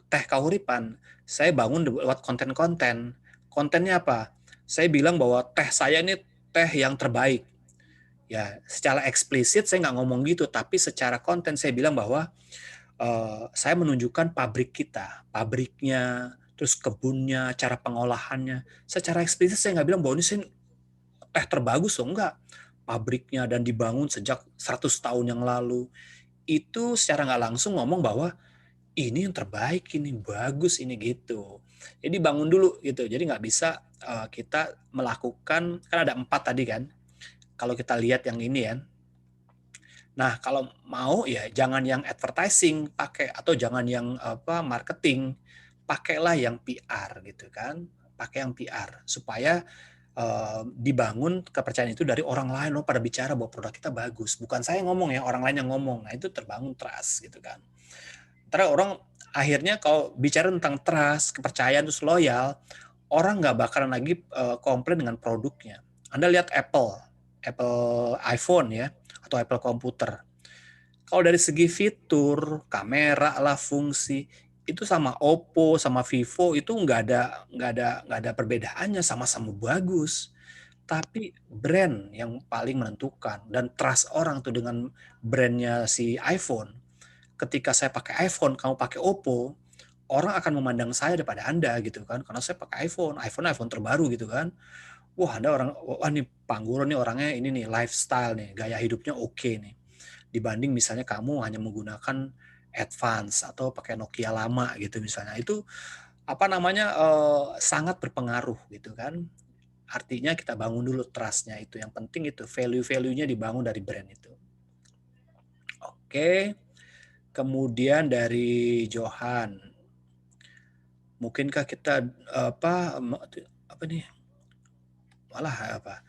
Teh Kahuripan, saya bangun lewat konten-konten. Kontennya apa? Saya bilang bahwa teh saya ini teh yang terbaik. Ya, secara eksplisit saya nggak ngomong gitu, tapi secara konten saya bilang bahwa saya menunjukkan pabrik kita, pabriknya, terus kebunnya, cara pengolahannya. Secara eksplisit saya nggak bilang bahwa ini teh terbagus, loh, enggak. Pabriknya dan dibangun sejak 100 tahun yang lalu. Itu secara nggak langsung ngomong bahwa ini yang terbaik, ini bagus, ini gitu. Jadi bangun dulu gitu. Jadi nggak bisa kita melakukan, kan ada 4 tadi kan. Kalau kita lihat yang ini ya. Nah, kalau mau ya jangan yang advertising pakai, atau jangan yang marketing, pakailah yang PR gitu kan. Pakai yang PR supaya dibangun kepercayaan itu dari orang lain, loh pada bicara bahwa produk kita bagus. Bukan saya ngomong ya, orang lain yang ngomong. Nah, itu terbangun trust gitu kan. Terus orang akhirnya kalau bicara tentang trust, kepercayaan terus loyal, orang nggak bakalan lagi komplain dengan produknya. Anda lihat Apple iPhone ya, atau Apple komputer. Kalau dari segi fitur, kamera lah, fungsi, itu sama Oppo, sama Vivo itu nggak ada perbedaannya, sama-sama bagus. Tapi brand yang paling menentukan dan trust orang tuh dengan brandnya si iPhone. Ketika saya pakai iPhone, kamu pakai Oppo, orang akan memandang saya daripada Anda gitu kan, karena saya pakai iPhone terbaru gitu kan. Wah, Anda orang, wah nih Pangguro nih orangnya ini nih lifestyle nih, gaya hidupnya oke nih. Dibanding misalnya kamu hanya menggunakan Advance atau pakai Nokia lama gitu misalnya. Itu sangat berpengaruh gitu kan. Artinya kita bangun dulu trust-nya itu. Yang penting itu value-value-nya dibangun dari brand itu. Oke. Kemudian dari Johan. Mungkinkah kita apa nih, malah apa,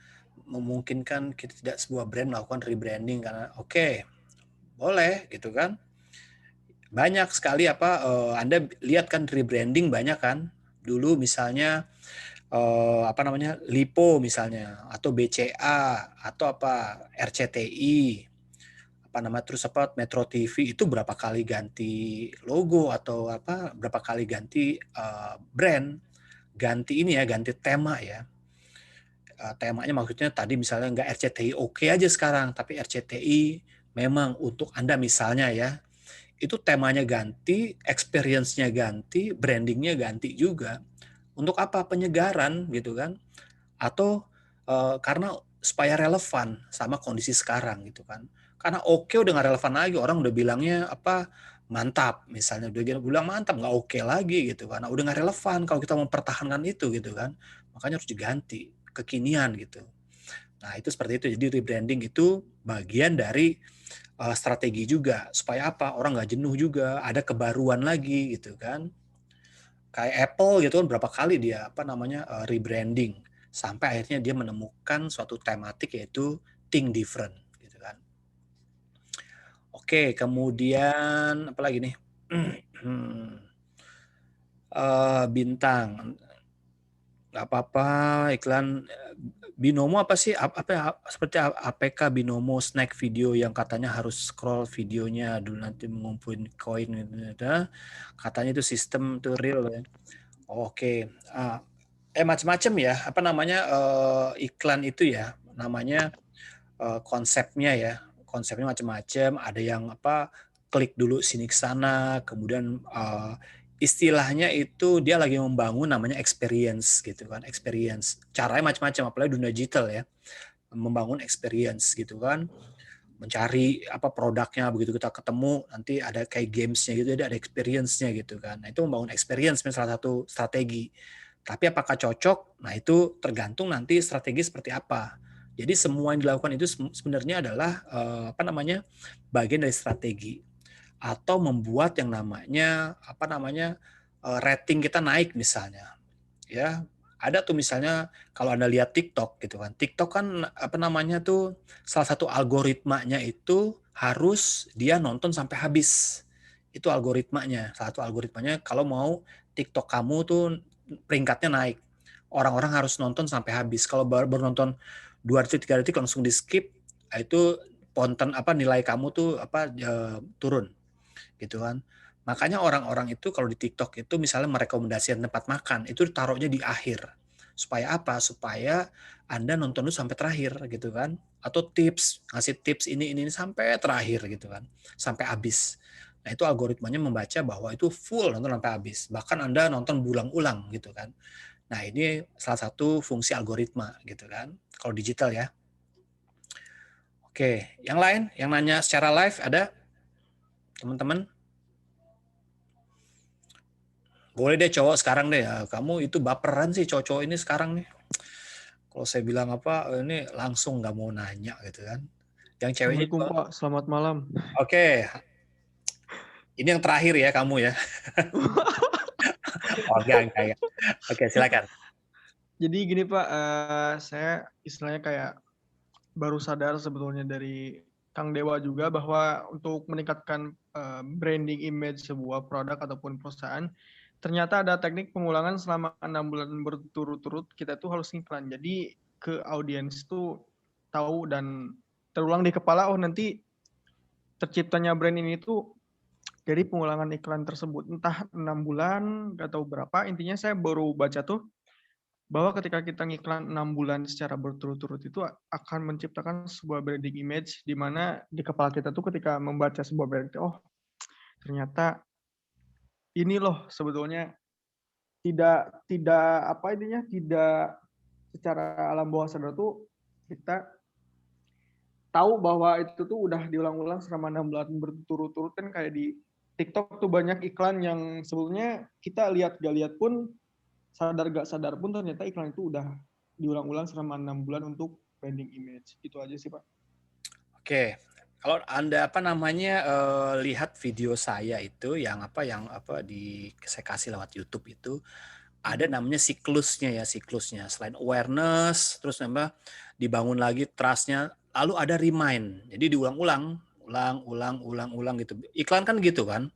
memungkinkan kita tidak sebuah brand melakukan rebranding karena oke, boleh gitu kan. Banyak sekali Anda lihat kan rebranding banyak kan. Dulu misalnya Lipo misalnya atau BCA atau RCTI terus Metro TV itu berapa kali ganti logo atau berapa kali ganti brand, ganti ini ya, ganti tema ya. Temanya maksudnya tadi misalnya nggak RCTI oke aja sekarang, tapi RCTI memang untuk Anda misalnya ya, itu temanya ganti, experience-nya ganti, branding-nya ganti juga. Untuk apa? Penyegaran gitu kan. Atau karena supaya relevan sama kondisi sekarang gitu kan. Karena oke udah nggak relevan lagi, orang udah bilangnya mantap misalnya, udah bilang mantap nggak oke lagi gitu, karena udah nggak relevan kalau kita mempertahankan itu gitu kan, makanya harus diganti kekinian gitu. Nah itu seperti itu, jadi rebranding itu bagian dari strategi juga supaya orang nggak jenuh juga, ada kebaruan lagi gitu kan. Kayak Apple gitu kan berapa kali dia rebranding sampai akhirnya dia menemukan suatu tematik yaitu think different gitu kan. Oke, kemudian apa lagi nih? Bintang, nggak apa-apa iklan. Binomo apa sih? Seperti APK Binomo snack video yang katanya harus scroll videonya dulu nanti mengumpulin koin gitu. Katanya itu sistem tuh real ya. Oke, macam-macam ya, iklan itu ya, namanya konsepnya ya, konsepnya macam-macam. Ada yang klik dulu sini ke sana, kemudian istilahnya itu dia lagi membangun namanya experience gitu kan, experience. Caranya macam-macam, apalagi dunia digital ya, membangun experience gitu kan, mencari produknya, begitu kita ketemu nanti ada kayak gamesnya gitu, jadi ada experience-nya gitu kan. Nah itu membangun experience salah satu strategi. Tapi apakah cocok? Nah itu tergantung nanti strategi seperti apa. Jadi semua yang dilakukan itu sebenarnya adalah bagian dari strategi atau membuat yang namanya rating kita naik misalnya. Ya, ada tuh misalnya kalau Anda lihat TikTok gitu kan. TikTok kan salah satu algoritmanya itu harus dia nonton sampai habis. Itu algoritmanya. Salah satu algoritmanya kalau mau TikTok kamu tuh peringkatnya naik. Orang-orang harus nonton sampai habis. Kalau baru nonton 2 detik 3 detik langsung di skip, itu konten nilai kamu tuh turun gitu kan. Makanya orang-orang itu kalau di TikTok itu misalnya merekomendasikan tempat makan, itu taruhnya di akhir. Supaya apa? Supaya Anda nonton dulu sampai terakhir gitu kan. Atau ngasih tips ini sampai terakhir gitu kan. Sampai habis. Nah itu algoritmanya membaca bahwa itu full nonton sampai habis. Bahkan Anda nonton berulang-ulang gitu kan. Nah ini salah satu fungsi algoritma gitu kan. Kalau digital ya. Oke, yang lain yang nanya secara live ada teman-teman? Boleh deh cowok sekarang deh. Ya, kamu itu baperan sih cowok-cowok ini sekarang nih. Kalau saya bilang ini langsung nggak mau nanya gitu kan. Yang ceweknya Assalamualaikum juga, Pak, selamat malam. oke, ini yang terakhir ya kamu ya. Oh enggak. Oke, silakan. Jadi gini Pak, saya istilahnya kayak baru sadar sebetulnya dari Kang Dewa juga bahwa untuk meningkatkan branding image sebuah produk ataupun perusahaan, ternyata ada teknik pengulangan selama 6 bulan berturut-turut kita tuh harus ngiklan. Jadi ke audiens tuh tahu dan terulang di kepala, oh nanti terciptanya brand ini tuh dari pengulangan iklan tersebut. Entah 6 bulan, nggak tahu berapa, intinya saya baru baca tuh bahwa ketika kita ngiklan 6 bulan secara berturut-turut itu akan menciptakan sebuah branding image di mana di kepala kita tuh ketika membaca sebuah brand, oh ternyata ini loh sebetulnya tidak tidak apa intinya tidak secara alam bawah sadar tuh kita tahu bahwa itu tuh udah diulang-ulang selama 6 bulan berturut-turut kan kayak di TikTok tuh banyak iklan yang sebetulnya kita lihat gak lihat pun sadar gak sadar pun ternyata iklan itu udah diulang-ulang selama 6 bulan untuk branding image. Itu aja sih Pak. Oke. Kalau Anda lihat video saya itu yang saya kasih lewat YouTube itu ada namanya siklusnya. Selain awareness, terus dibangun lagi trust-nya, lalu ada remind. Jadi diulang-ulang, ulang gitu. Iklan kan gitu kan,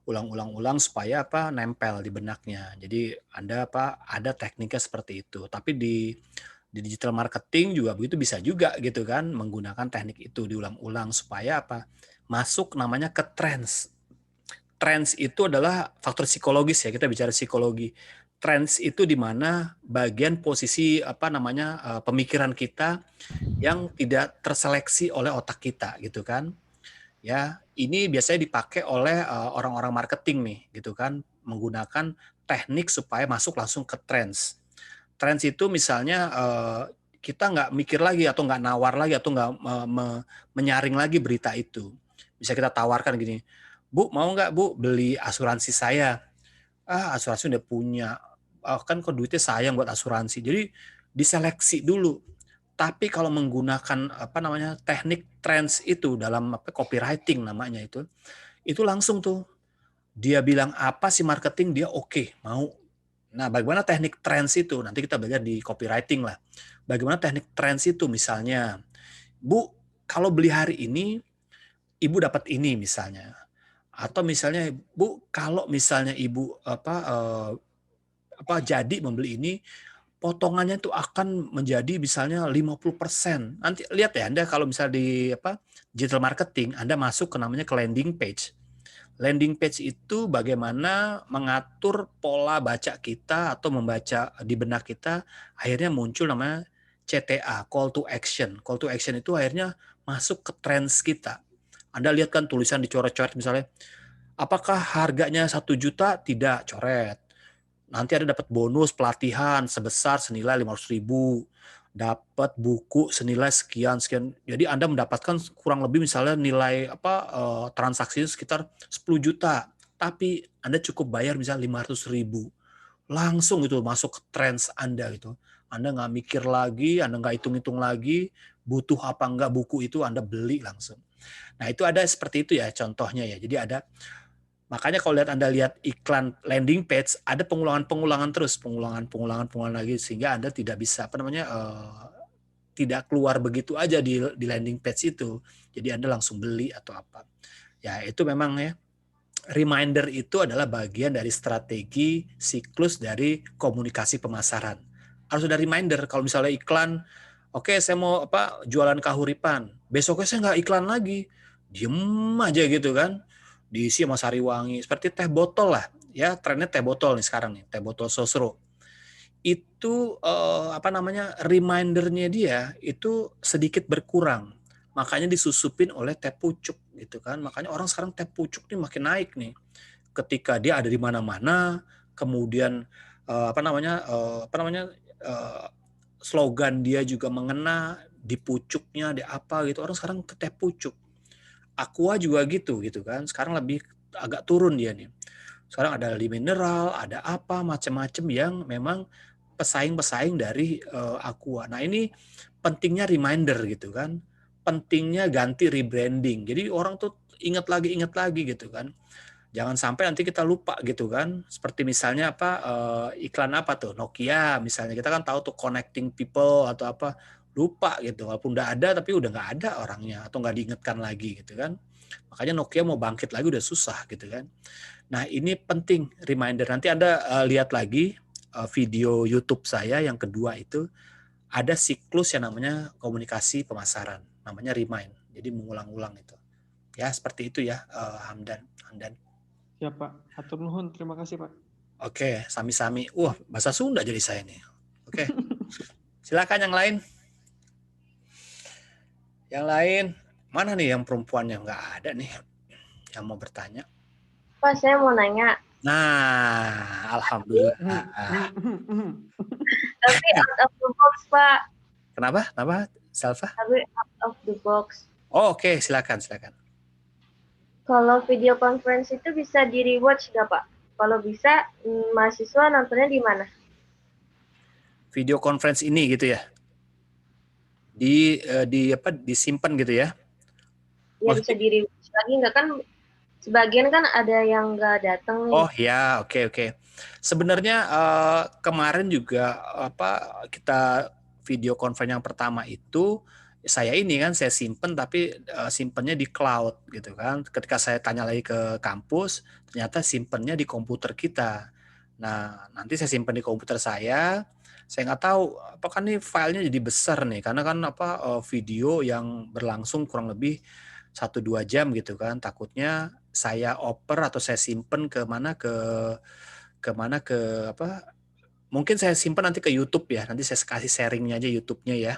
ulang-ulang supaya nempel di benaknya. Jadi Anda ada tekniknya seperti itu. Tapi di digital marketing juga begitu, bisa juga gitu kan, menggunakan teknik itu diulang-ulang supaya masuk namanya ke trends. Trends itu adalah faktor psikologis ya, kita bicara psikologi. Trends itu di mana bagian posisi pemikiran kita yang tidak terseleksi oleh otak kita gitu kan. Ya, ini biasanya dipakai oleh orang-orang marketing nih gitu kan, menggunakan teknik supaya masuk langsung ke trends. Trends itu misalnya kita nggak mikir lagi atau nggak nawar lagi atau nggak menyaring lagi berita itu. Bisa kita tawarkan gini, Bu, mau nggak Bu beli asuransi saya? Ah, asuransi udah punya. Kan kok duitnya sayang buat asuransi. Jadi diseleksi dulu. Tapi kalau menggunakan teknik trends itu dalam copywriting namanya itu langsung tuh dia bilang apa sih marketing dia oke, mau. Nah, bagaimana teknik trends itu? Nanti kita belajar di copywriting lah. Bagaimana teknik trends itu misalnya, Bu, kalau beli hari ini Ibu dapat ini misalnya. Atau misalnya, Bu, kalau misalnya Ibu jadi membeli ini, potongannya itu akan menjadi misalnya 50%. Nanti lihat ya Anda kalau misalnya di digital marketing, Anda masuk ke namanya ke landing page. Landing page itu bagaimana mengatur pola baca kita atau membaca di benak kita, akhirnya muncul namanya CTA, call to action. Call to action itu akhirnya masuk ke trends kita. Anda lihat kan tulisan dicoret-coret misalnya, apakah harganya 1 juta? Tidak, coret. Nanti ada dapat bonus pelatihan sebesar senilai 500.000, dapat buku senilai sekian sekian. Jadi Anda mendapatkan kurang lebih misalnya nilai transaksi sekitar 10 juta, tapi Anda cukup bayar misalnya 500.000. Langsung itu masuk ke trends Anda gitu. Anda nggak mikir lagi, Anda nggak hitung-hitung lagi, butuh apa enggak buku itu, Anda beli langsung. Nah, itu ada seperti itu ya contohnya ya. Jadi makanya kalau Anda lihat iklan landing page, ada pengulangan terus, pengulangan lagi sehingga Anda tidak bisa tidak keluar begitu aja di landing page itu. Jadi Anda langsung beli atau apa. Ya, itu memang ya. Reminder itu adalah bagian dari strategi siklus dari komunikasi pemasaran. Harus ada reminder kalau misalnya iklan, oke, saya mau jualan kahuripan. Besoknya saya nggak iklan lagi. Diem aja gitu kan. Diisi sama Sariwangi. Seperti teh botol lah. Ya, trennya teh botol nih sekarang nih. Teh botol Sosro. Itu remindernya dia itu sedikit berkurang. Makanya disusupin oleh teh pucuk gitu kan. Makanya orang sekarang teh pucuk nih makin naik nih. Ketika dia ada di mana-mana, kemudian slogan dia juga mengena di pucuknya, di apa gitu. Orang sekarang ke teh pucuk. Aqua juga gitu kan. Sekarang lebih agak turun dia nih. Sekarang ada mineral, ada apa macam-macam yang memang pesaing-pesaing dari Aqua. Nah, ini pentingnya reminder gitu kan. Pentingnya ganti rebranding. Jadi orang tuh ingat lagi gitu kan. Jangan sampai nanti kita lupa gitu kan. Seperti misalnya iklan apa tuh? Nokia misalnya. Kita kan tahu tuh connecting people atau apa. Lupa gitu. Walaupun udah ada tapi udah nggak ada orangnya atau nggak diingatkan lagi gitu kan. Makanya Nokia mau bangkit lagi udah susah gitu kan. Nah, ini penting reminder. Nanti Anda lihat lagi video YouTube saya yang kedua itu ada siklus yang namanya komunikasi pemasaran, namanya remind. Jadi mengulang-ulang itu. Ya, seperti itu ya, Hamdan. Siap, Pak. Hatur nuhun. Terima kasih, Pak. Oke, sami-sami. Wah, bahasa Sunda jadi saya nih. Oke. Silakan yang lain. Yang lain, mana nih yang perempuannya? Nggak ada nih yang mau bertanya. Pak, saya mau nanya. Nah, alhamdulillah. Tapi out of the box, Pak. Kenapa, Salva? Tapi out of the box. Oh, oke, silakan. Kalau video conference itu bisa di rewatch nggak, Pak? Kalau bisa, mahasiswa nontonnya di mana? Video conference ini gitu ya. Disimpan gitu ya. Ya bisa di-rewatch lagi nggak kan? Sebagian kan ada yang nggak datang nih. Oh ya, oke. Sebenarnya kemarin juga kita video conference yang pertama itu saya simpen tapi simpennya di cloud gitu kan. Ketika saya tanya lagi ke kampus, ternyata simpennya di komputer kita. Nah, nanti saya simpen di komputer saya. Saya nggak tahu apakah nih filenya jadi besar nih karena kan video yang berlangsung kurang lebih 1-2 jam gitu kan. Takutnya saya oper atau saya simpen mungkin saya simpan nanti ke YouTube ya. Nanti saya kasih sharingnya aja YouTube-nya ya.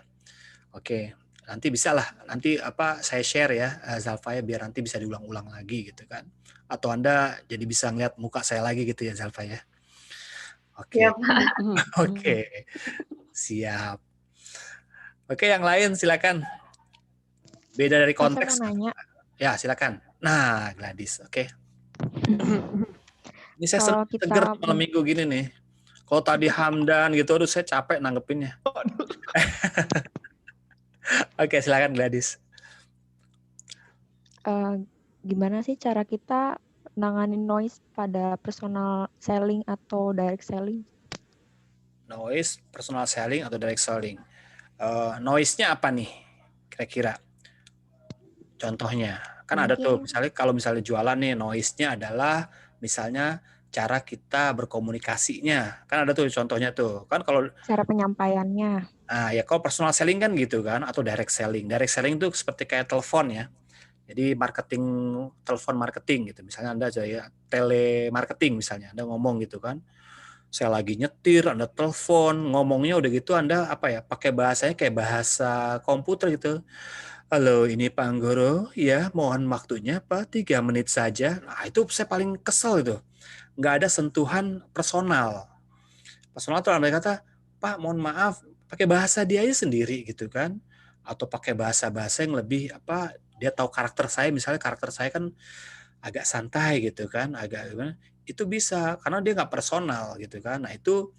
Oke. Nanti bisa lah. Nanti saya share ya Zalfa ya biar nanti bisa diulang-ulang lagi gitu kan. Atau Anda jadi bisa ngeliat muka saya lagi gitu ya Zalfa ya. Ya, Oke. Pak. Oke. Siap. Oke, yang lain silakan. Beda dari Saya konteks. mau nanya. Ya, silakan. Nah, Gladys. Oke. Ini saya Kalau seger kita malam minggu gini nih. Kalau tadi Hamdan gitu, aduh saya capek nanggepinnya. Oke, silakan Gladys. Gimana sih cara kita nanganin noise pada personal selling atau direct selling? Noise, personal selling atau direct selling. Noise-nya apa nih kira-kira? Contohnya, kan ada tuh misalnya jualan nih, noise-nya adalah misalnya cara kita berkomunikasinya. Kan ada tuh contohnya tuh. Kan kalau cara penyampaiannya. Nah, ya kalau personal selling kan gitu kan, atau direct selling. Direct selling itu seperti kayak telepon ya. Jadi telepon marketing gitu. Misalnya Anda ya telemarketing misalnya, Anda ngomong gitu kan. Saya lagi nyetir, Anda telepon, ngomongnya udah gitu Anda pakai bahasanya kayak bahasa komputer gitu. Halo, ini Pak Anggoro, ya mohon waktunya Pak 3 menit saja. Nah, itu saya paling kesel itu. Nggak ada sentuhan personal. Personal tuh Anda kata, Pak mohon maaf, pakai bahasa dia aja sendiri gitu kan. Atau pakai bahasa-bahasa yang lebih dia tahu karakter saya, misalnya karakter saya kan agak santai gitu kan, agak gimana, itu bisa karena dia nggak personal gitu kan. Nah, itu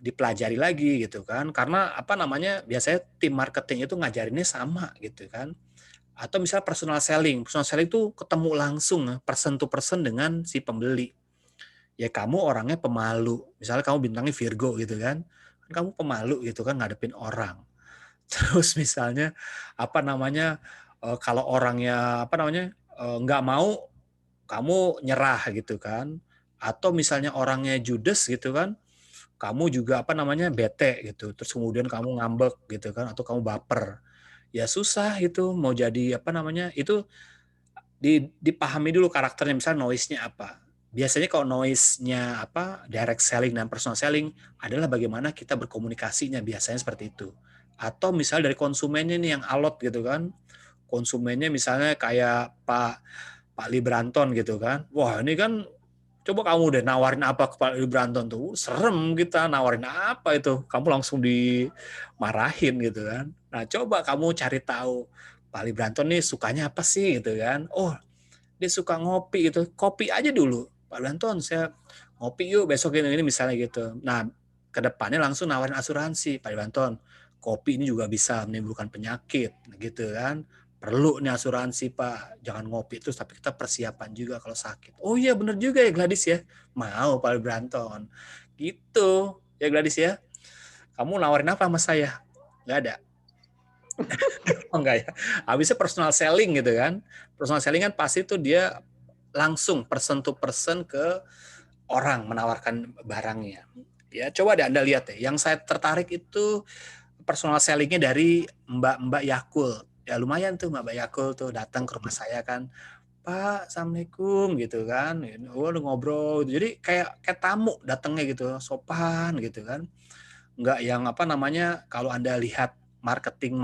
dipelajari lagi gitu kan, karena biasanya tim marketing itu ngajarinnya sama gitu kan. Atau misalnya personal selling itu ketemu langsung person to person dengan si pembeli. Ya kamu orangnya pemalu, misalnya kamu bintangnya Virgo gitu kan kamu pemalu gitu kan ngadepin orang. Terus misalnya kalau orangnya nggak mau, kamu nyerah gitu kan. Atau misalnya orangnya judes gitu kan, kamu juga bete gitu. Terus kemudian kamu ngambek gitu kan, atau kamu baper. Ya susah gitu mau jadi itu dipahami dulu karakternya, misalnya noise-nya apa. Biasanya kalau noise-nya direct selling dan personal selling adalah bagaimana kita berkomunikasinya, biasanya seperti itu. Atau misalnya dari konsumennya nih yang alot gitu kan. Konsumennya misalnya kayak Pak Libranton gitu kan. Wah, ini kan coba kamu deh nawarin apa ke Pak Libranton tuh. Serem kita nawarin apa itu. Kamu langsung dimarahin gitu kan. Nah, coba kamu cari tahu Pak Libranton nih sukanya apa sih gitu kan. Oh, dia suka ngopi gitu. Kopi aja dulu. Pak Libranton, saya ngopi yuk besok ini misalnya gitu. Nah, ke depannya langsung nawarin asuransi. Pak Libranton, kopi ini juga bisa menimbulkan penyakit gitu kan. Perlu nih asuransi Pak, jangan ngopi terus tapi kita persiapan juga kalau sakit. Oh iya bener juga ya Gladys ya, mau Pak Libranton. Gitu ya Gladys ya. Kamu nawarin apa sama saya? Nggak ada. Oh enggak ya. Habisnya personal selling gitu kan. Personal selling kan pasti tuh dia langsung person to person ke orang menawarkan barangnya. Ya coba deh Anda lihat deh. Yang saya tertarik itu personal sellingnya dari Mbak Yakult. Ya lumayan tuh Mbak Yakult tuh datang ke rumah saya kan. Pak, Assalamualaikum gitu kan. Udah ngobrol. Jadi kayak tamu datangnya gitu, sopan gitu kan. Enggak yang kalau Anda lihat marketing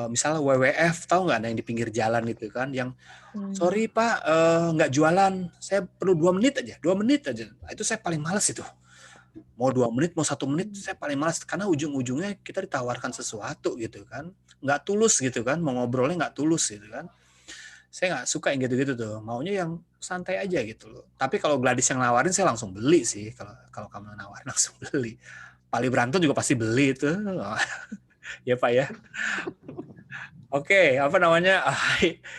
misalnya WWF tahu nggak ada yang di pinggir jalan itu kan yang sorry Pak nggak jualan, saya perlu 2 menit aja, 2 menit aja. Itu saya paling males itu. Mau 2 menit, mau 1 menit, saya paling males karena ujung-ujungnya kita ditawarkan sesuatu gitu kan, nggak tulus gitu kan, mau ngobrolnya nggak tulus gitu kan. Saya nggak suka yang gitu-gitu tuh, maunya yang santai aja gitu loh. Tapi kalau Gladys yang nawarin saya langsung beli sih, kalau kamu nawarin langsung beli. Pak Libranto juga pasti beli itu. Ya Pak ya. Oke, apa namanya?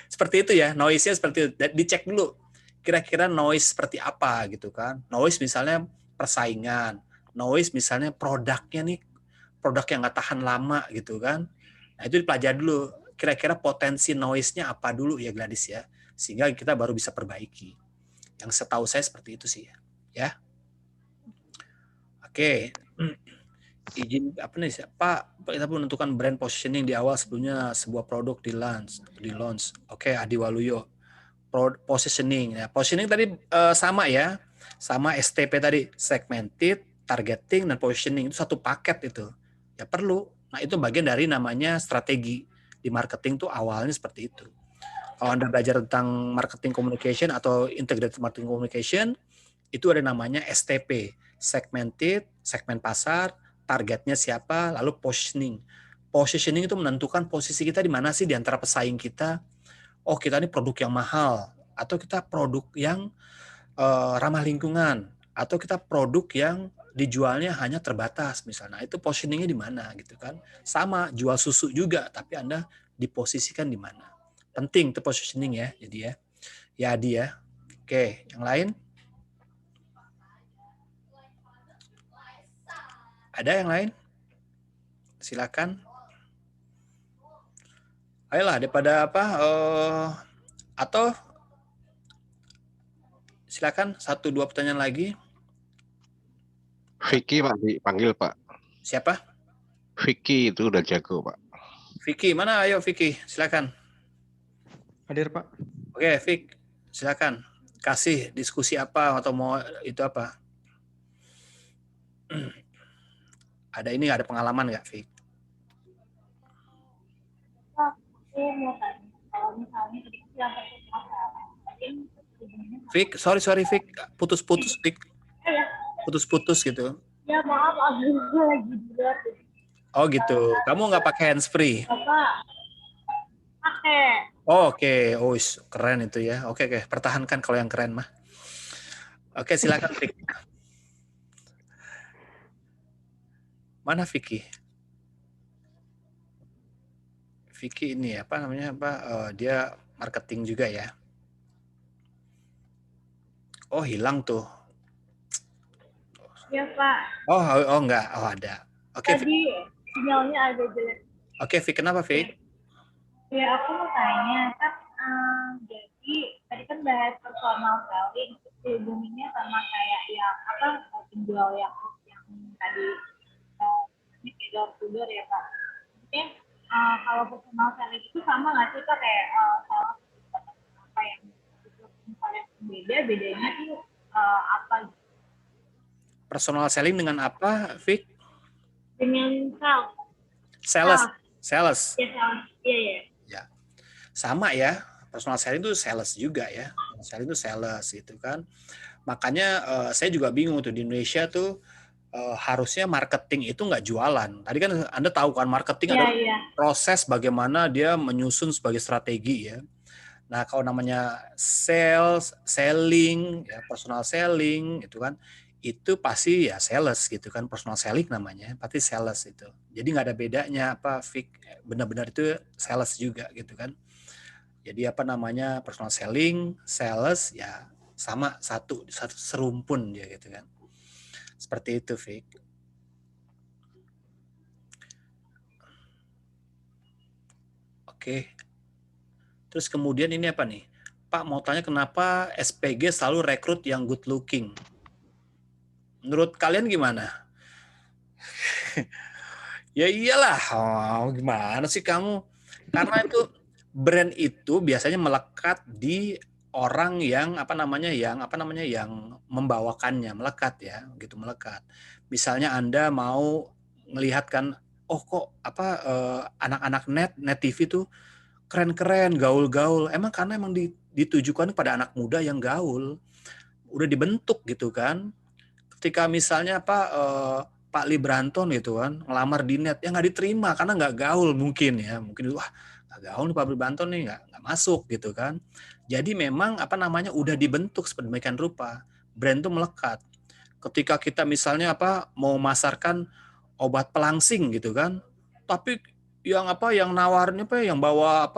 Seperti itu ya, noise-nya seperti itu. Dicek dulu kira-kira noise seperti apa gitu kan. Noise misalnya persaingan, noise misalnya produknya nih, produk yang nggak tahan lama gitu kan. Nah, itu dipelajari dulu. Kira-kira potensi noise-nya apa dulu ya Gladys ya. Sehingga kita baru bisa perbaiki. Yang setahu saya seperti itu sih ya. Oke. Izin apa nih Pak, kita menentukan brand positioning di awal sebelumnya sebuah produk di launch. Oke, Adi Waluyo. Positioning ya. Positioning tadi sama ya. Sama STP tadi, segmented, targeting dan positioning itu satu paket itu. Ya perlu. Nah, itu bagian dari namanya strategi. Di marketing tuh awalnya seperti itu. Kalau Anda belajar tentang marketing communication atau integrated marketing communication, itu ada namanya STP, segmented, segmen pasar, targetnya siapa, lalu positioning. Positioning itu menentukan posisi kita di mana sih di antara pesaing kita. Oh, kita ini produk yang mahal, atau kita produk yang ramah lingkungan, atau kita produk yang dijualnya hanya terbatas misalnya. Itu positioningnya di mana gitu kan. Sama, jual susu juga, tapi Anda diposisikan di mana. Penting itu positioning ya, jadi ya. Ya, Adi ya. Oke, yang lain? Ada yang lain? Silakan. Ayolah, daripada apa? Atau silakan 1-2 pertanyaan lagi. Vicky Pak dipanggil Pak. Siapa? Vicky itu udah jago Pak. Vicky, mana? Ayo Vicky, silakan. Hadir, Pak. Oke, Vic, silakan. Kasih diskusi apa atau mau itu apa? Ada ini ada pengalaman nggak, Vic? Aku mau tanya, kalau misalnya tadi yang Vic, sorry Vic, putus-putus Vic. ya, Putus-putus gitu. ya maaf, aku lagi di luar. Oh gitu. Kamu nggak pakai handsfree? Bapak, pakai. Oh, oke. Oh, keren itu ya. Oke. Pertahankan kalau yang keren mah. Oke, silakan Vic. Mana Vicky? Vicky ini apa namanya apa? Dia marketing juga ya. Oh, hilang tuh. Ya Pak. Oh enggak. Oh ada. Oke. Tadi sinyalnya agak jelek. Oke, Vic, kenapa Vic? Ya aku mau tanya, kan jadi tadi kan bahas personal selling, hubungannya sama kayak yang apa penjual yang tadi ini door to door ya Pak. Oke, kalau personal selling itu sama nggak sih Pak kayak salah apa yang misalnya bedanya tuh apa? Personal selling dengan apa, Vic? Dengan Sales. Ya, iya. Ya. Sama ya. Personal selling itu sales juga ya. Selling itu sales gitu kan. Makanya saya juga bingung tuh di Indonesia tuh harusnya marketing itu nggak jualan. Tadi kan Anda tahu kan marketing adalah proses bagaimana dia menyusun sebagai strategi ya. Nah, kalau namanya selling, ya, personal selling itu kan itu pasti ya sales gitu kan, personal selling namanya, pasti sales itu. Jadi nggak ada bedanya apa benar-benar itu sales juga gitu kan. Jadi apa namanya personal selling, sales ya sama satu serumpun dia gitu kan. Seperti itu, Vic. Oke. Terus kemudian ini apa nih? Pak mau tanya kenapa SPG selalu rekrut yang good looking? Menurut kalian gimana? Ya iyalah, gimana sih kamu? Karena itu brand itu biasanya melekat di orang yang yang membawakannya, melekat ya, gitu melekat. Misalnya Anda mau melihat kan, oh kok anak-anak net TV tuh keren-keren, gaul-gaul. Karena ditujukan pada anak muda yang gaul. Udah dibentuk gitu kan. Ketika misalnya Pak Libranton gitu kan ngelamar di net, ya nggak diterima karena nggak gaul mungkin wah nggak gaul nih Pak Libranton nih nggak masuk gitu kan. Jadi memang udah dibentuk sedemikian rupa, brand itu melekat. Ketika kita misalnya mau masarkan obat pelangsing gitu kan, tapi yang nawarin yang bawa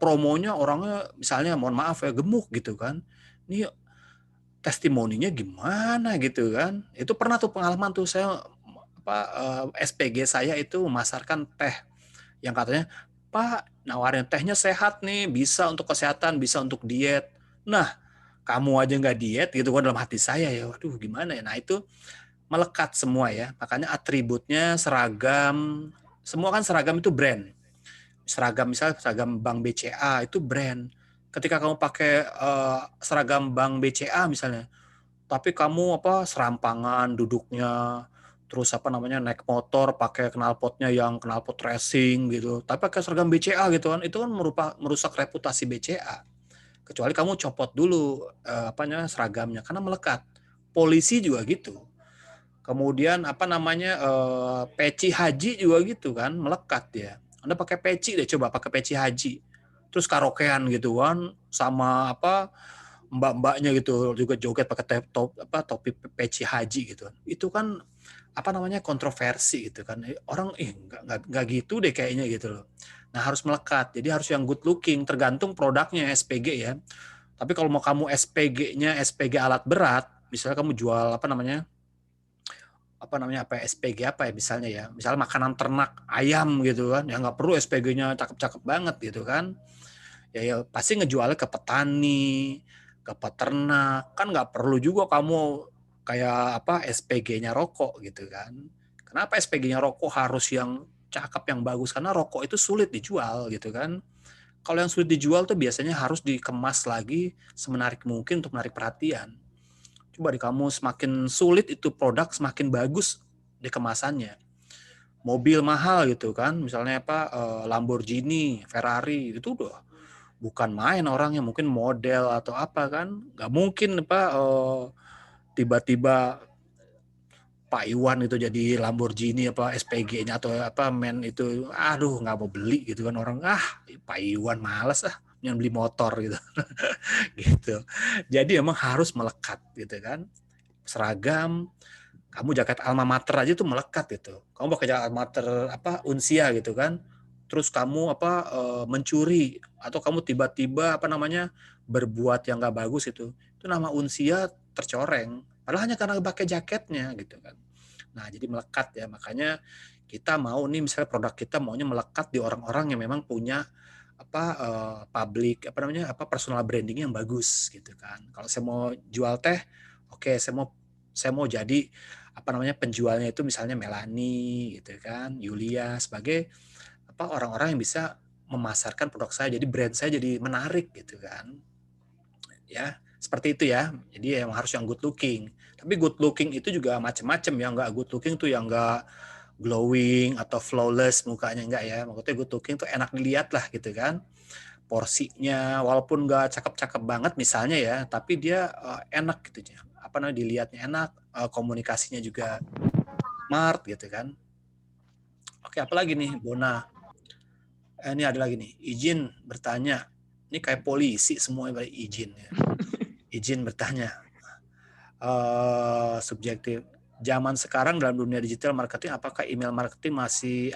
promonya orangnya misalnya mohon maaf ya gemuk gitu kan. Ini testimoninya gimana gitu kan. Itu pernah tuh pengalaman tuh saya SPG saya itu memasarkan teh yang katanya, "Pak, nawarin tehnya sehat nih, bisa untuk kesehatan, bisa untuk diet." Nah, kamu aja nggak diet gitu kan dalam hati saya ya, waduh gimana ya. Nah itu melekat semua ya, makanya atributnya seragam, semua kan seragam itu brand. Seragam misalnya seragam Bank BCA itu brand. Ketika kamu pakai seragam Bank BCA misalnya, tapi kamu serampangan duduknya, terus naik motor pakai knalpotnya yang knalpot racing gitu, tapi pakai seragam BCA gitu kan, itu kan merusak reputasi BCA. Kecuali kamu copot dulu seragamnya karena melekat. Polisi juga gitu. Kemudian peci haji juga gitu kan, melekat ya. Anda pakai peci deh, coba pakai peci haji. Terus karaokean gitu kan, sama mbak-mbaknya gitu juga joget pakai topi peci haji gitu kan. Itu kan kontroversi gitu kan. Orang nggak gitu deh kayaknya gitu loh. Nah, harus melekat. Jadi harus yang good looking, tergantung produknya SPG ya. Tapi kalau mau kamu SPG-nya SPG alat berat, misalnya kamu jual SPG misalnya ya, misalnya makanan ternak ayam gitu kan, ya nggak perlu SPG-nya cakep-cakep banget gitu kan, ya pasti ngejualnya ke petani, ke peternak, kan nggak perlu juga kamu kayak SPG-nya rokok gitu kan. Kenapa SPG-nya rokok harus yang cakep, yang bagus? Karena rokok itu sulit dijual gitu kan. Kalau yang sulit dijual tuh biasanya harus dikemas lagi semenarik mungkin untuk menarik perhatian. Coba di kamu semakin sulit itu produk, semakin bagus di kemasannya. Mobil mahal gitu kan, misalnya Lamborghini, Ferrari, itu udah bukan main orangnya, mungkin model atau apa kan, nggak mungkin tiba-tiba Pak Iwan itu jadi Lamborghini SPG-nya atau men itu, aduh nggak mau beli gitu kan orang, Pak Iwan males yang beli motor gitu. Gitu. Jadi emang harus melekat gitu kan. Seragam, kamu jaket alma mater aja tuh melekat gitu. Kamu pakai jaket alma mater Unsia gitu kan. Terus kamu mencuri atau kamu tiba-tiba berbuat yang nggak bagus itu nama Unsia tercoreng. Padahal hanya karena pakai jaketnya gitu kan. Nah, jadi melekat ya. Makanya kita mau nih misalnya produk kita maunya melekat di orang-orang yang memang punya public personal branding yang bagus gitu kan. Kalau saya mau jual teh, oke, saya mau jadi penjualnya itu misalnya Melanie gitu kan, Yulia sebagai orang-orang yang bisa memasarkan produk saya, jadi brand saya jadi menarik gitu kan. Ya, seperti itu ya. Jadi yang harus yang good looking. Tapi good looking itu juga macam-macam ya, nggak good looking tuh yang nggak glowing atau flawless mukanya, enggak ya. Maksudnya good looking tuh enak dilihat lah gitu kan. Porsinya walaupun nggak cakep-cakep banget misalnya ya, tapi dia enak gitu ya. Dilihatnya enak, komunikasinya juga smart gitu kan. Oke, apalagi nih Bona? Ini ada lagi nih, izin bertanya. Ini kayak polisi semua izin ya. Izin bertanya. Subjektif. Zaman sekarang dalam dunia digital marketing, apakah email marketing masih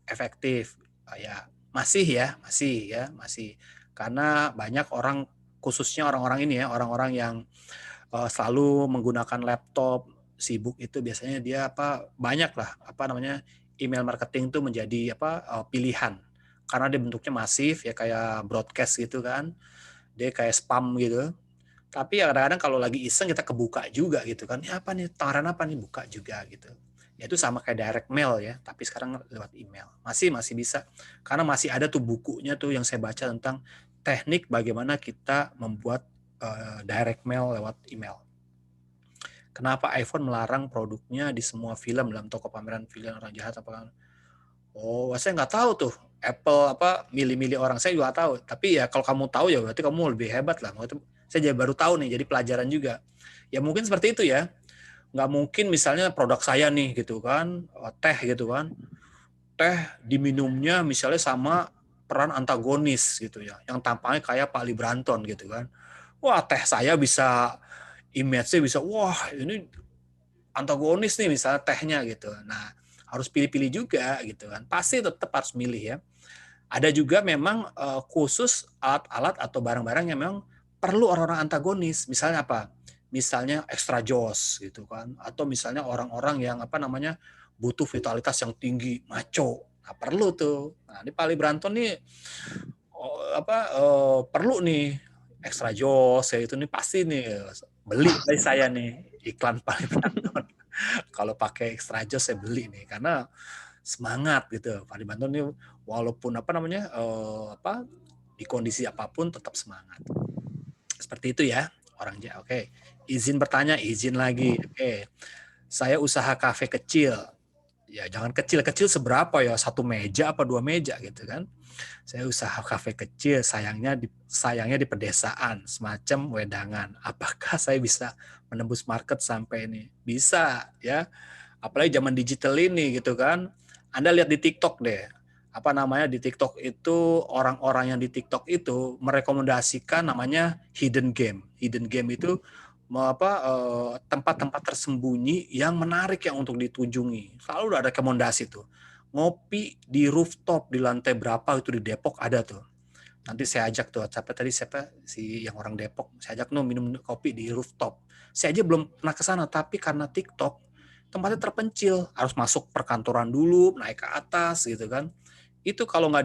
efektif? Ya, masih ya. Karena banyak orang, khususnya orang-orang ini ya, orang-orang yang selalu menggunakan laptop, sibuk itu biasanya dia banyak lah email marketing itu menjadi pilihan. Karena dia bentuknya masif ya, kayak broadcast gitu kan. Dia kayak spam gitu. Tapi ya kadang-kadang kalau lagi iseng kita kebuka juga gitu kan. Ini apa nih, tawaran apa nih, buka juga gitu. Ya itu sama kayak direct mail ya, tapi sekarang lewat email. Masih bisa. Karena masih ada tuh bukunya tuh yang saya baca tentang teknik bagaimana kita membuat direct mail lewat email. Kenapa iPhone melarang produknya di semua film dalam toko pameran film orang jahat apa? Oh, saya nggak tahu tuh. Apple milih-milih orang, saya juga tahu. Tapi ya kalau kamu tahu ya berarti kamu lebih hebat lah. Saya baru tahu nih, jadi pelajaran juga. Ya mungkin seperti itu ya. Nggak mungkin misalnya produk saya nih gitu kan, teh gitu kan. Teh diminumnya misalnya sama peran antagonis gitu ya, yang tampangnya kayak Pak Lee Branton gitu kan. Wah, teh saya bisa, image-nya bisa, wah ini antagonis nih misalnya tehnya gitu. Nah, harus pilih-pilih juga gitu kan. Pasti tetap harus milih ya. Ada juga memang khusus alat-alat atau barang-barang yang memang perlu orang-orang antagonis. Misalnya apa? Misalnya extra joss gitu kan, atau misalnya orang-orang yang apa namanya butuh vitalitas yang tinggi, maco. Nah, perlu tuh. Nah, ini Pali Branton nih perlu nih extra joss ya, itu nih pasti nih beli dari saya nih iklan Pali Branton. Kalau pakai extra joss saya beli nih karena semangat gitu. Pali Branton nih walaupun apa namanya di kondisi apapun tetap semangat. Seperti itu ya orang Jawa. Oke. Izin bertanya, izin lagi. Oke. Saya usaha kafe kecil. Ya jangan kecil-kecil seberapa ya, 1 meja apa 2 meja gitu kan. Saya usaha kafe kecil, sayangnya di pedesaan, semacam wedangan. Apakah saya bisa menembus market sampai ini? Bisa ya. Apalagi zaman digital ini gitu kan. Anda lihat di TikTok deh. Apa namanya di TikTok itu, orang-orang yang di TikTok itu merekomendasikan namanya hidden game. Hidden game itu tempat-tempat tersembunyi yang menarik yang untuk dikunjungi. Selalu ada rekomendasi tuh. Ngopi di rooftop di lantai berapa itu di Depok ada tuh. Nanti saya ajak tuh, siapa si yang orang Depok, saya ajak minum kopi di rooftop. Saya aja belum pernah ke sana, tapi karena TikTok tempatnya terpencil, harus masuk perkantoran dulu, naik ke atas gitu kan. Itu kalau nggak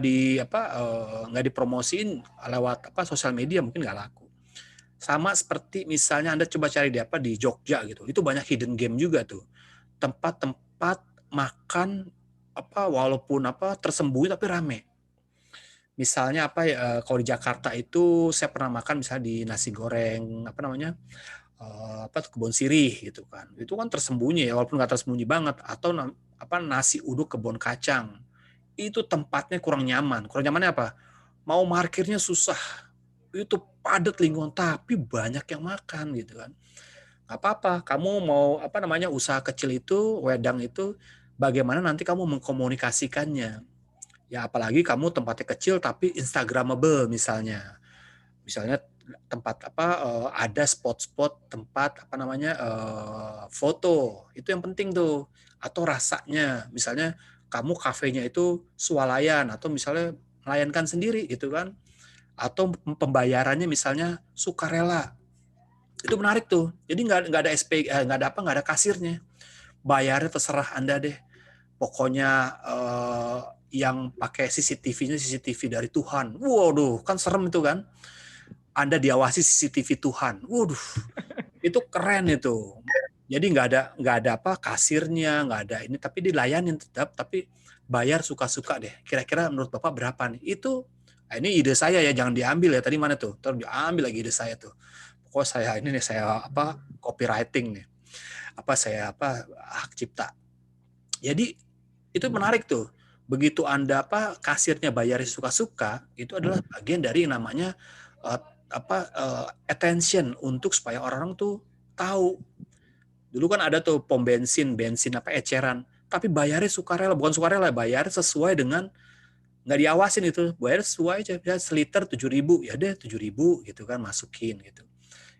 dipromosiin lewat sosial media mungkin nggak laku. Sama seperti misalnya Anda coba cari di Jogja gitu, itu banyak hidden game juga tuh, tempat-tempat makan walaupun tersembunyi tapi rame. Misalnya kalau di Jakarta itu saya pernah makan misalnya di nasi goreng kebon sirih gitu kan. Itu kan tersembunyi ya, walaupun nggak tersembunyi banget. Atau nasi uduk kebon kacang. Itu tempatnya kurang nyaman. Kurang nyamannya apa? Mau parkirnya susah. Itu padat lingkungan, tapi banyak yang makan gitu kan. Nggak apa-apa, kamu mau usaha kecil itu, wedang itu, bagaimana nanti kamu mengkomunikasikannya. Ya apalagi kamu tempatnya kecil tapi instagramable misalnya. Misalnya tempat ada spot-spot tempat foto. Itu yang penting tuh. Atau rasanya, misalnya kamu kafenya itu swalayan atau misalnya melayankan sendiri gitu kan. Atau pembayarannya misalnya sukarela. Itu menarik tuh. Jadi nggak ada nggak ada kasirnya. Bayarnya terserah Anda deh. Pokoknya yang pakai CCTV-nya CCTV dari Tuhan. Waduh, kan serem itu kan. Anda diawasi CCTV Tuhan. Waduh, itu keren itu. Jadi nggak ada kasirnya, nggak ada ini, tapi dilayanin tetap, tapi bayar suka-suka deh. Kira-kira menurut Bapak berapa nih? Itu ini ide saya ya, jangan diambil ya. Tadi mana tuh? Terus diambil lagi ide saya tuh. Pokoknya saya copywriting nih. Hak cipta. Jadi itu menarik tuh. Begitu Anda kasirnya bayar suka-suka, itu adalah bagian dari yang namanya attention untuk supaya orang tuh tahu. Dulu kan ada tuh pom bensin eceran, tapi bayarnya sukarela, bukan sukarela, bayar sesuai dengan nggak diawasin itu, bayar sesuai aja, seliter 7.000, ya deh 7.000 gitu kan, masukin gitu.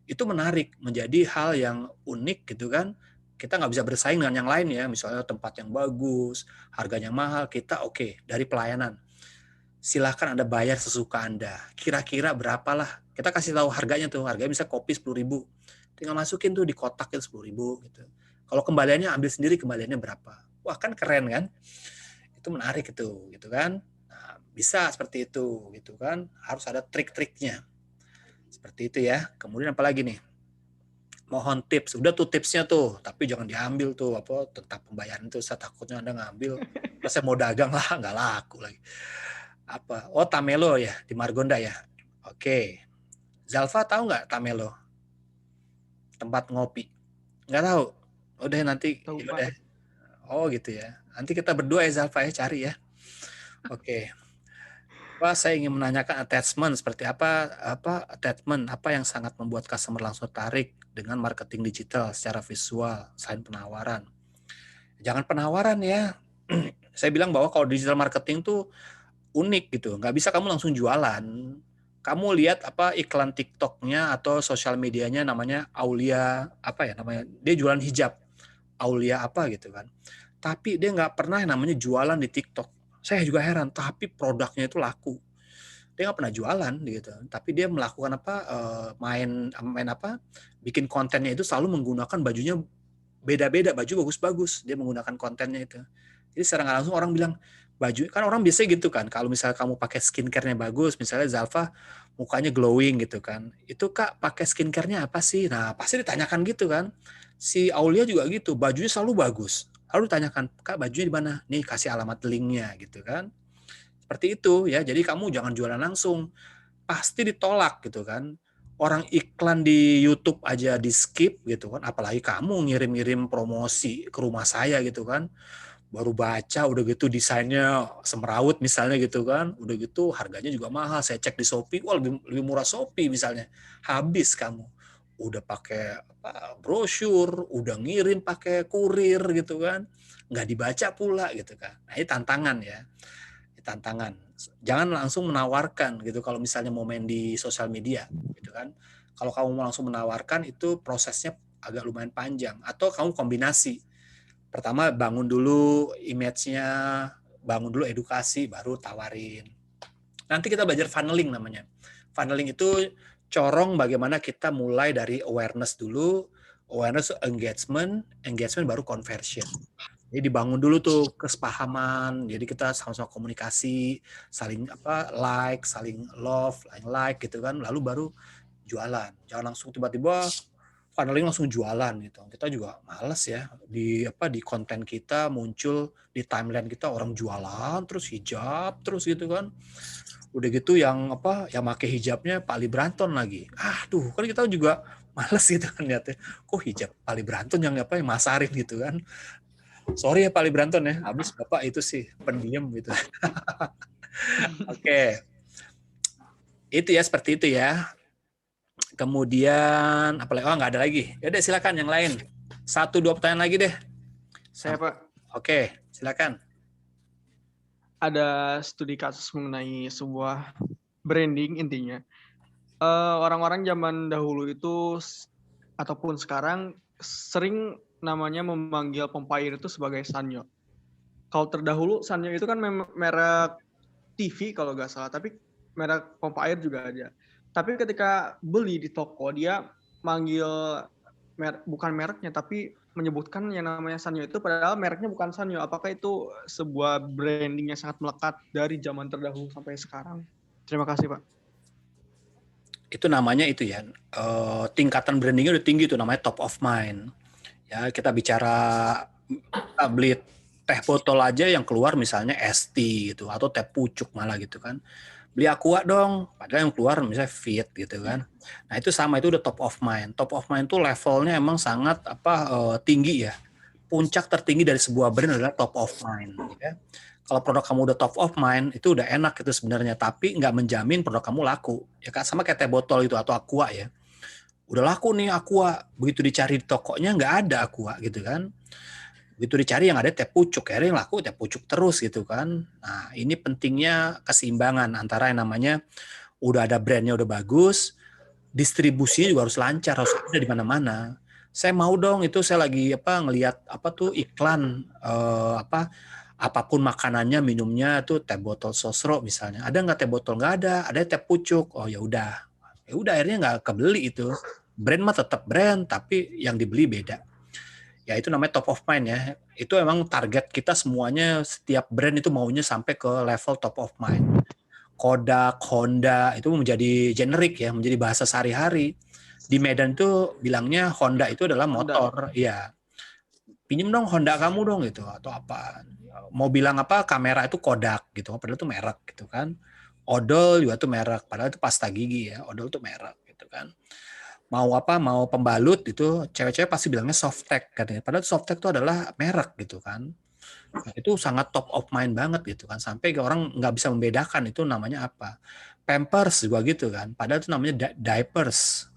Itu menarik, menjadi hal yang unik gitu kan. Kita nggak bisa bersaing dengan yang lain ya, misalnya tempat yang bagus, harganya mahal, kita oke, dari pelayanan. Silahkan Anda bayar sesuka Anda. Kira-kira berapalah. Kita kasih tahu harganya tuh. Harganya bisa kopi 10.000. Tinggal masukin tuh di kotak itu 10.000 gitu. Kalau kembaliannya ambil sendiri, kembaliannya berapa. Wah kan keren kan. Itu menarik itu gitu kan. Nah, bisa seperti itu gitu kan. Harus ada trik-triknya. Seperti itu ya. Kemudian apa lagi nih? Mohon tips. Udah tuh tipsnya tuh. Tapi jangan diambil tuh tentang pembayaran itu. Saya takutnya Anda ngambil. Terus saya mau dagang lah. Nggak laku lagi. Tamelo ya, di Margonda ya. Oke. Zalfa tahu nggak Tamelo? Tempat ngopi. Nggak tahu? Udah nanti. Tahu, Ya Pak. udah. Oh gitu ya. Nanti kita berdua ya Zalfa ya, cari ya. Oke. Saya ingin menanyakan attachment seperti attachment apa yang sangat membuat customer langsung tertarik dengan marketing digital secara visual selain penawaran. Jangan penawaran ya. Saya bilang bahwa kalau digital marketing tuh unik gitu, nggak bisa kamu langsung jualan. Kamu lihat iklan TikTok-nya atau sosial medianya namanya Aulia namanya, dia jualan hijab, Aulia gitu kan. tapi dia nggak pernah yang namanya jualan di TikTok. Saya juga heran, tapi produknya itu laku. Dia nggak pernah jualan gitu, tapi dia melakukan apa, main apa, bikin kontennya itu selalu menggunakan bajunya beda-beda, baju bagus-bagus, dia menggunakan kontennya itu. Jadi secara nggak langsung orang bilang, baju kan orang biasanya gitu kan, kalau misalnya kamu pakai skincare-nya bagus, misalnya Zalfa mukanya glowing gitu kan, itu Kak pakai skincare-nya apa sih? Nah pasti ditanyakan gitu kan. Si Aulia juga gitu, bajunya selalu bagus. Lalu ditanyakan, Kak bajunya di mana? Nih kasih alamat linknya gitu kan. Seperti itu ya, jadi kamu jangan jualan langsung. Pasti ditolak gitu kan. Orang iklan di YouTube aja di skip gitu kan, apalagi kamu ngirim-ngirim promosi ke rumah saya gitu kan. Baru baca udah gitu desainnya semrawut misalnya gitu kan, udah gitu harganya juga mahal. Saya cek di Shopee, wah lebih murah Shopee misalnya. Habis kamu. Udah pakai brosur, udah ngirim pakai kurir gitu kan. Nggak dibaca pula gitu kan. Nah, ini tantangan ya. Tantangan. Jangan langsung menawarkan gitu kalau misalnya mau main di sosial media gitu kan. Kalau kamu mau langsung menawarkan itu prosesnya agak lumayan panjang, atau kamu kombinasi. Pertama bangun dulu image-nya, bangun dulu edukasi, baru tawarin. Nanti kita belajar funneling namanya. Funneling itu corong bagaimana kita mulai dari awareness dulu, awareness engagement, engagement baru conversion. Jadi dibangun dulu tuh kesepahaman. Jadi kita sama-sama komunikasi, saling apa like, saling love, saling like gitu kan. Lalu baru jualan. Jangan langsung tiba-tiba funneling langsung jualan gitu. Kita juga males ya di apa di konten kita muncul di timeline kita orang jualan terus hijab terus gitu kan. Udah gitu yang apa yang pakai hijabnya Pak Ali Branton lagi. Aduh, kan kita juga males gitu kan lihatnya. Kok hijab Pak Ali Branton yang apa yang masarin gitu kan. Sorry ya Pak Ali Branton ya, habis Bapak itu sih pendiam gitu. Oke. Itu ya seperti itu ya. Kemudian apalagi nggak ada lagi. Ya udah silakan yang lain. 1-2 pertanyaan lagi deh. Saya Pak, Oke, silakan. ada studi kasus mengenai sebuah branding intinya. Orang-orang zaman dahulu itu ataupun sekarang sering namanya memanggil Pompeii itu sebagai Sanyo. Kalau terdahulu Sanyo itu kan merek TV kalau nggak salah, tapi merek pompa air juga ada. Tapi ketika beli di toko dia manggil bukan mereknya tapi menyebutkan yang namanya Sanyo itu padahal mereknya bukan Sanyo. Apakah itu sebuah branding yang sangat melekat dari zaman terdahulu sampai sekarang? Terima kasih Pak. Itu namanya itu ya, tingkatan brandingnya udah tinggi tuh, namanya top of mind. Ya kita bicara kita beli teh botol aja yang keluar misalnya ST gitu atau teh pucuk malah gitu kan. Beli Aqua dong, padahal yang keluar misalnya Fit gitu kan. Nah itu sama, itu udah top of mind. Top of mind tuh levelnya emang sangat tinggi ya. Puncak tertinggi dari sebuah brand adalah top of mind. Ya. Kalau produk kamu udah top of mind itu udah enak itu sebenarnya, tapi nggak menjamin produk kamu laku. Ya kan sama kayak teh botol itu atau Aqua ya. Udah laku nih Aqua, begitu dicari di tokonya nggak ada Aqua gitu kan. Begitu dicari yang ada teh pucuk, akhirnya yang laku teh pucuk terus gitu kan. Nah ini pentingnya keseimbangan antara yang namanya udah ada brandnya udah bagus, distribusinya juga harus lancar, harus ada di mana-mana. Saya mau dong itu, saya lagi ngelihat iklan apapun makanannya, minumnya tuh teh botol sosro misalnya. Ada nggak teh botol? Nggak ada teh pucuk. Oh ya udah akhirnya nggak kebeli itu. Brand mah tetap brand, tapi yang dibeli beda. Ya itu namanya top of mind ya. Itu emang target kita semuanya, setiap brand itu maunya sampai ke level top of mind. Kodak, Honda itu menjadi generik ya, menjadi bahasa sehari-hari. Di Medan itu bilangnya Honda itu adalah motor. Iya. Pinjem dong Honda kamu dong gitu atau apa. Mau bilang apa kamera itu Kodak gitu, padahal itu merek gitu kan. Odol juga tuh merek, padahal itu pasta gigi ya. Odol tuh merek gitu kan. Mau pembalut itu cewek-cewek pasti bilangnya Softtek katanya. Padahal Softtek itu adalah merek gitu kan. Nah, itu sangat top of mind banget gitu kan. Sampai orang nggak bisa membedakan itu namanya apa. Pampers juga gitu kan. Padahal itu namanya diapers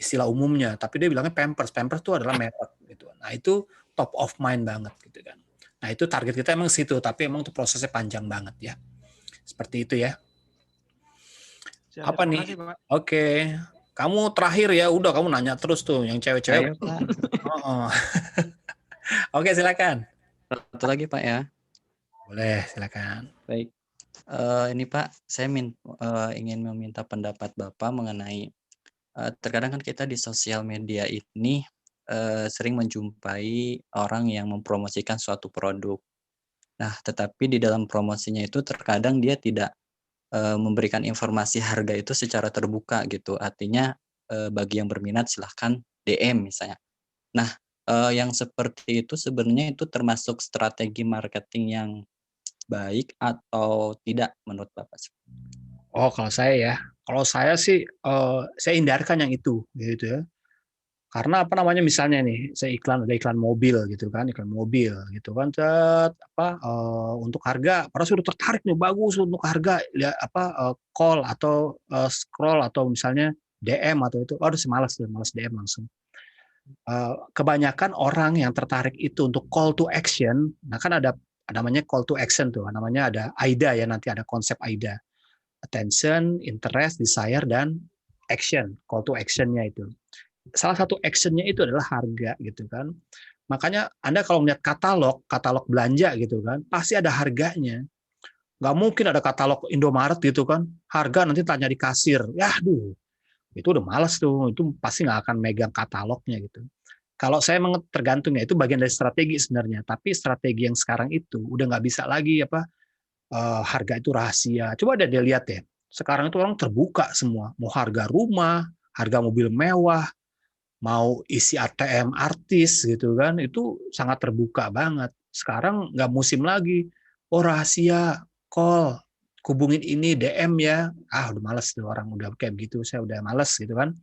istilah umumnya. Tapi dia bilangnya Pampers. Pampers itu adalah merek gitu. Nah itu top of mind banget gitu kan. Nah itu target kita emang situ. Tapi emang itu prosesnya panjang banget ya. Seperti itu ya. Apa nih? Oke. Kamu terakhir ya, udah kamu nanya terus tuh yang cewek-cewek. Oke, silakan. Satu lagi Pak ya. Boleh, silakan. Baik. Ini Pak, saya ingin meminta pendapat Bapak mengenai terkadang kan kita di sosial media ini sering menjumpai orang yang mempromosikan suatu produk. Nah, tetapi di dalam promosinya itu terkadang dia tidak memberikan informasi harga itu secara terbuka gitu. Artinya bagi yang berminat silahkan DM misalnya. Nah, yang seperti itu sebenarnya itu termasuk strategi marketing yang baik atau tidak menurut Bapak? Oh, kalau saya sih saya hindarkan yang itu, gitu ya. Karena apa namanya misalnya nih, saya ada iklan mobil gitu kan, gitu kan, untuk harga, padahal sudah tertarik nih, bagus untuk harga, call atau scroll atau misalnya DM atau itu, aduh malas DM langsung. Kebanyakan orang yang tertarik itu untuk call to action, nah kan ada namanya call to action tuh, namanya ada AIDA ya, nanti ada konsep AIDA. Attention, interest, desire, dan action, call to action-nya itu. Salah satu action-nya itu adalah harga gitu kan. Makanya Anda kalau melihat katalog belanja gitu kan, pasti ada harganya. Nggak mungkin ada katalog Indomaret gitu kan, harga nanti tanya di kasir. Ya aduh, itu udah malas tuh, itu pasti nggak akan megang katalognya gitu. Kalau saya tergantung ya, itu bagian dari strategi sebenarnya. Tapi strategi yang sekarang itu udah nggak bisa lagi harga itu rahasia. Coba deh dia lihat ya, sekarang itu orang terbuka semua, mau harga rumah, harga mobil mewah, mau isi ATM artis gitu kan, itu sangat terbuka banget. Sekarang nggak musim lagi, oh rahasia, call, hubungin ini, DM ya, udah males tuh orang udah kayak begitu, saya udah males gitu kan.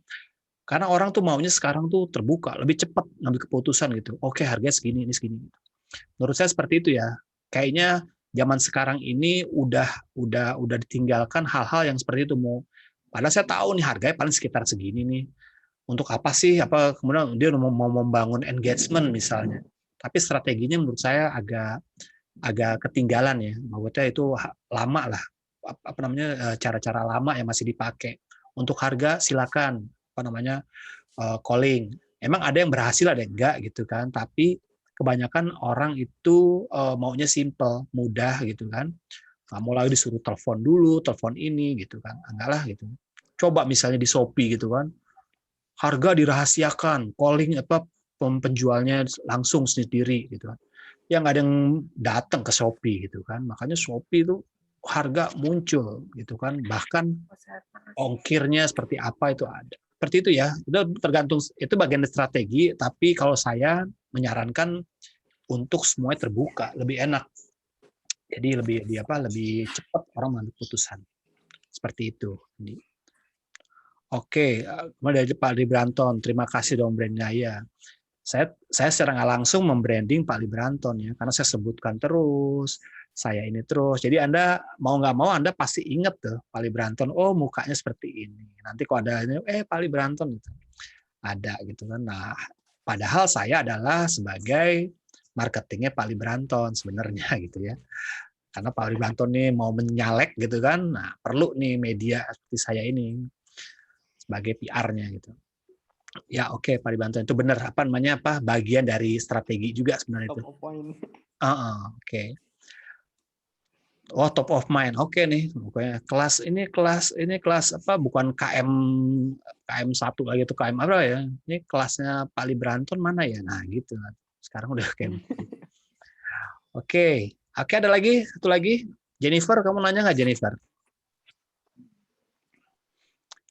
Karena orang tuh maunya sekarang tuh terbuka, lebih cepat ngambil keputusan gitu. Oke, harganya segini, ini segini. Menurut saya seperti itu ya. Kayaknya zaman sekarang ini udah ditinggalkan hal-hal yang seperti itu. Padahal saya tahu nih harganya paling sekitar segini nih. Untuk apa sih? Kemudian dia mau membangun engagement misalnya. Tapi strateginya menurut saya agak ketinggalan ya. Maksudnya itu lama lah. Cara-cara lama yang masih dipakai. Untuk harga silakan calling. Emang ada yang berhasil, ada yang enggak gitu kan. Tapi kebanyakan orang itu maunya simple, mudah gitu kan. Nggak mau lagi disuruh telepon dulu, telepon ini gitu kan. Enggak lah gitu. Coba misalnya di Shopee gitu kan. Harga dirahasiakan, calling penjualnya langsung sendiri gitu kan. Ya nggak ada yang datang ke Shopee gitu kan. Makanya Shopee itu harga muncul gitu kan. Bahkan ongkirnya seperti apa itu ada. Seperti itu ya. Itu tergantung, itu bagian strategi, tapi kalau saya menyarankan untuk semuanya terbuka, lebih enak. Jadi lebih cepat orang mengambil keputusan. Seperti itu. Oke, kemudian dari Pak Libranton, terima kasih dong brandnya. Saya secara nggak langsung membranding Pak Libranton ya, karena saya sebutkan terus, saya ini terus. Jadi Anda mau nggak mau Anda pasti ingat tuh Pak Libranton, oh mukanya seperti ini. Nanti kalau ada Pak Libranton gitu. Ada gitu kan. Nah, padahal saya adalah sebagai marketingnya Pak Libranton sebenarnya gitu ya. Karena Pak Libranton nih mau menyalek gitu kan, nah perlu nih media seperti saya ini sebagai PR-nya gitu. Ya oke, Pak Libranton itu benar bagian dari strategi juga sebenarnya itu. Oke. Oh, top of mind. Oke nih, pokoknya kelas apa bukan KM 1 lagi atau KM apa ya. Ini kelasnya Pak Libranton mana ya? Nah, gitu. Sekarang udah kayak Oke, ada lagi satu lagi. Jennifer, kamu nanya nggak Jennifer?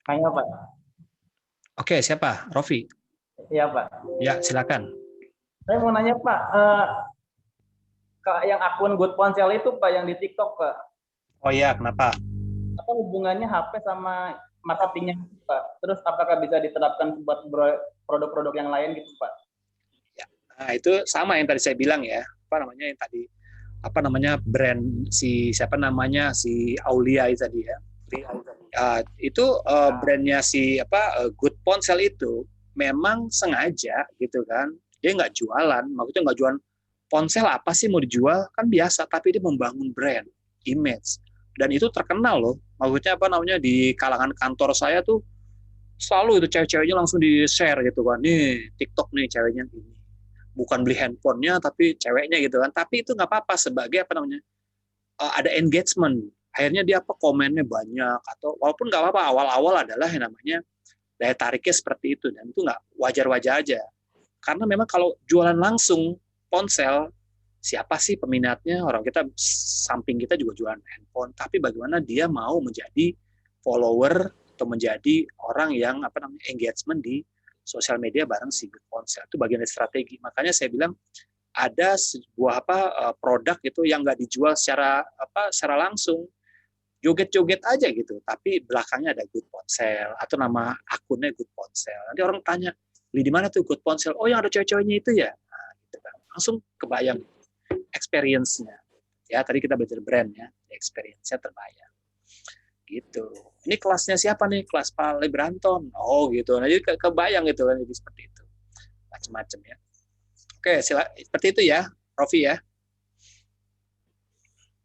Tanya Pak. Oke, siapa? Rofi. Iya Pak. Ya, silakan. Saya mau nanya Pak, yang akun Good Ponsel itu Pak yang di TikTok Pak. Oh iya, kenapa? Apa hubungannya HP sama marketingnya Pak? Terus apakah bisa diterapkan buat produk-produk yang lain gitu Pak? Ya, nah itu sama yang tadi saya bilang ya. Brand si Aulia itu tadi ya. Itu brandnya Good Ponsel itu memang sengaja gitu kan. Dia nggak jualan, maksudnya nggak jualan ponsel apa sih mau dijual, kan biasa, tapi dia membangun brand, image. Dan itu terkenal loh. Maksudnya di kalangan kantor saya tuh selalu itu cewek-ceweknya langsung di-share gitu kan. Nih, TikTok nih ceweknya ini. bukan beli handphonenya tapi ceweknya gitu kan. Tapi itu nggak apa-apa sebagai apa namanya, ada engagement. Akhirnya dia apa komennya banyak, atau walaupun nggak apa-apa, awal-awal adalah yang namanya daya tariknya seperti itu, dan itu nggak, wajar-wajar aja. Karena memang kalau jualan langsung ponsel, siapa sih peminatnya? Orang kita samping kita juga jualan handphone, tapi bagaimana dia mau menjadi follower atau menjadi orang yang apa namanya engagement di sosial media bareng si Good Ponsel. Itu bagian dari strategi. Makanya saya bilang ada sebuah produk itu yang nggak dijual secara langsung, joget-joget aja gitu, tapi belakangnya ada Good Ponsel atau nama akunnya Good Ponsel. Nanti orang tanya, beli di mana tuh Good Ponsel? Oh, yang ada cewek-ceweknya itu ya. Nah, gitu kan. Langsung kebayang experience-nya. Ya, tadi kita belajar brand ya, experience-nya terbayang. Gitu. Ini kelasnya siapa nih? Kelas Pak Lebranton. Oh, gitu. Nah, jadi kebayang gitu kan, jadi seperti itu. Macam-macam ya. Oke, seperti itu ya, Rofi ya.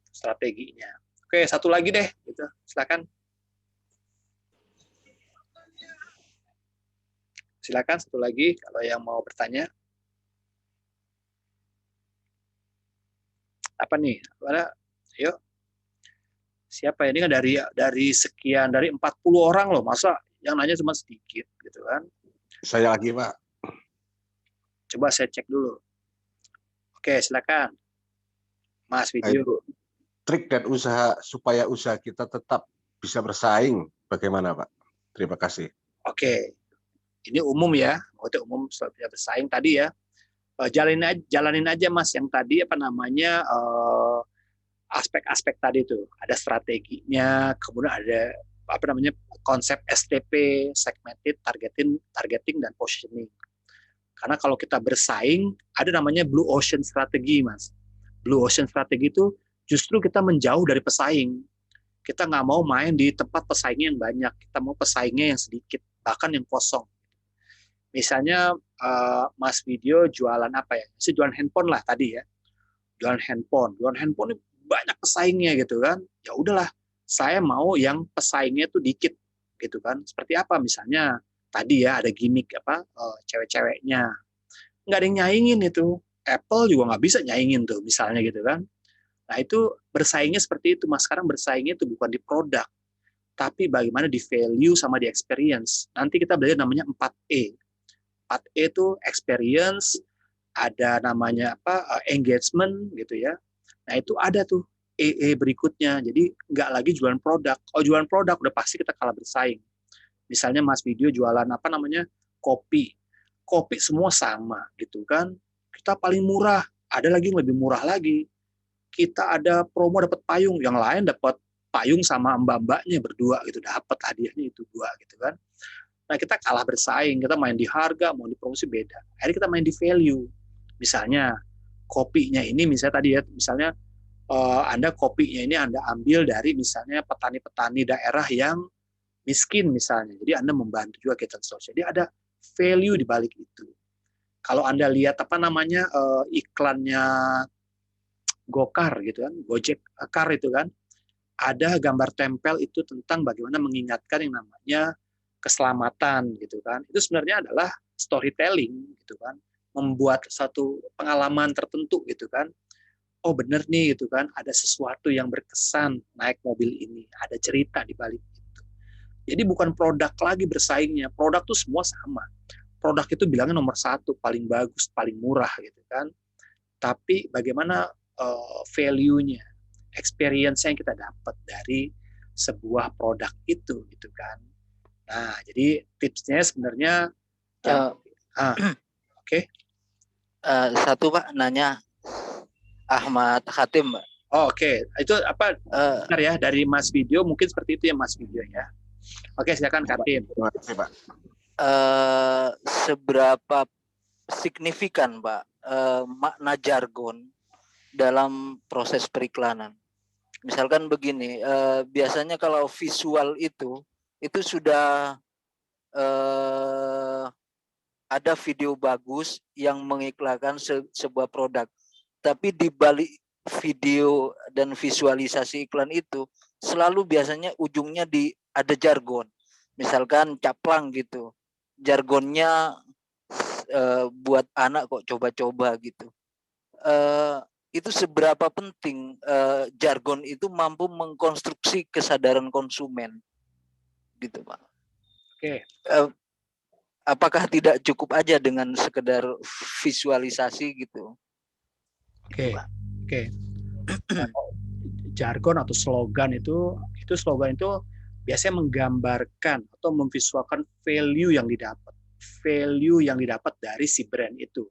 Strateginya. Oke, satu lagi deh, gitu. Silakan. Silakan satu lagi kalau yang mau bertanya. Apa nih? Yuk. Siapa ini kan dari sekian, dari 40 orang loh, masa yang nanya cuma sedikit gitu kan. Saya lagi, Pak. Coba saya cek dulu. Oke, silakan. Mas Video. Itu trik dan usaha supaya usaha kita tetap bisa bersaing bagaimana, Pak? Terima kasih. Oke. Ini umum ya, itu umum supaya bersaing tadi ya. Jalanin aja Mas yang tadi apa namanya aspek-aspek tadi itu. Ada strateginya, kemudian ada apa namanya konsep STP, segmented, targeting dan positioning. Karena kalau kita bersaing, ada namanya blue ocean strategi, Mas. Blue ocean strategi itu justru kita menjauh dari pesaing. Kita nggak mau main di tempat pesaingnya yang banyak. Kita mau pesaingnya yang sedikit, bahkan yang kosong. Misalnya Mas Video jualan apa ya? Saya jualan handphone lah tadi ya. Jualan handphone ini banyak pesaingnya gitu kan. Ya udahlah, saya mau yang pesaingnya tuh dikit gitu kan. Seperti apa misalnya tadi ya ada gimmick apa cewek-ceweknya. Nggak ada yang nyaingin itu. Apple juga nggak bisa nyaingin tuh misalnya gitu kan. Nah itu bersaingnya seperti itu Mas. Sekarang bersaingnya itu bukan di produk, tapi bagaimana di value sama di experience. Nanti kita belajar namanya 4E. 4E itu experience, ada namanya apa engagement gitu ya. Nah itu ada tuh EE berikutnya. Jadi nggak lagi jualan produk. Oh jualan produk udah pasti kita kalah bersaing. Misalnya Mas Video jualan apa namanya kopi. Kopi semua sama gitu kan. Kita paling murah. Ada lagi yang lebih murah lagi. Kita ada promo dapat payung. Yang lain dapat payung sama mbak-mbaknya berdua gitu. Dapat hadiahnya itu 2 gitu kan. Nah, kita kalah bersaing, kita main di harga, mau di promosi beda. Akhirnya kita main di value. Misalnya, kopinya ini, misalnya tadi ya, misalnya Anda kopinya ini Anda ambil dari misalnya petani-petani daerah yang miskin misalnya. Jadi Anda membantu juga kegiatan sosial. Jadi ada value di balik itu. Kalau Anda lihat apa namanya iklannya Gokar gitu kan, Gojek Car itu kan, ada gambar tempel itu tentang bagaimana mengingatkan yang namanya keselamatan gitu kan. Itu sebenarnya adalah storytelling gitu kan, membuat satu pengalaman tertentu gitu kan. Oh bener nih gitu kan, ada sesuatu yang berkesan naik mobil ini, ada cerita di balik itu. Jadi bukan produk lagi bersaingnya, produk tuh semua sama. Produk itu bilangnya nomor 1, paling bagus, paling murah gitu kan. Tapi bagaimana value-nya, experience yang kita dapat dari sebuah produk itu gitu kan. Nah, jadi tipsnya sebenarnya oke. Satu Pak, nanya Ahmad Khatim, Pak. Oh, oke. Itu apa? Bentar ya, dari Mas Video mungkin seperti itu ya Mas Video ya. Oke, silakan Khatim. Terima kasih, Pak. Seberapa signifikan Pak makna jargon dalam proses periklanan? Misalkan begini, biasanya kalau visual itu sudah ada video bagus yang mengiklankan sebuah produk, tapi di balik video dan visualisasi iklan itu selalu biasanya ujungnya ada jargon, misalkan caplang gitu, jargonnya buat anak kok coba-coba gitu. Itu seberapa penting jargon itu mampu mengkonstruksi kesadaran konsumen gitu Pak. Oke. Apakah tidak cukup aja dengan sekedar visualisasi gitu? Oke. Jargon atau slogan itu slogan itu biasanya menggambarkan atau memvisualkan value yang didapat dari si brand itu.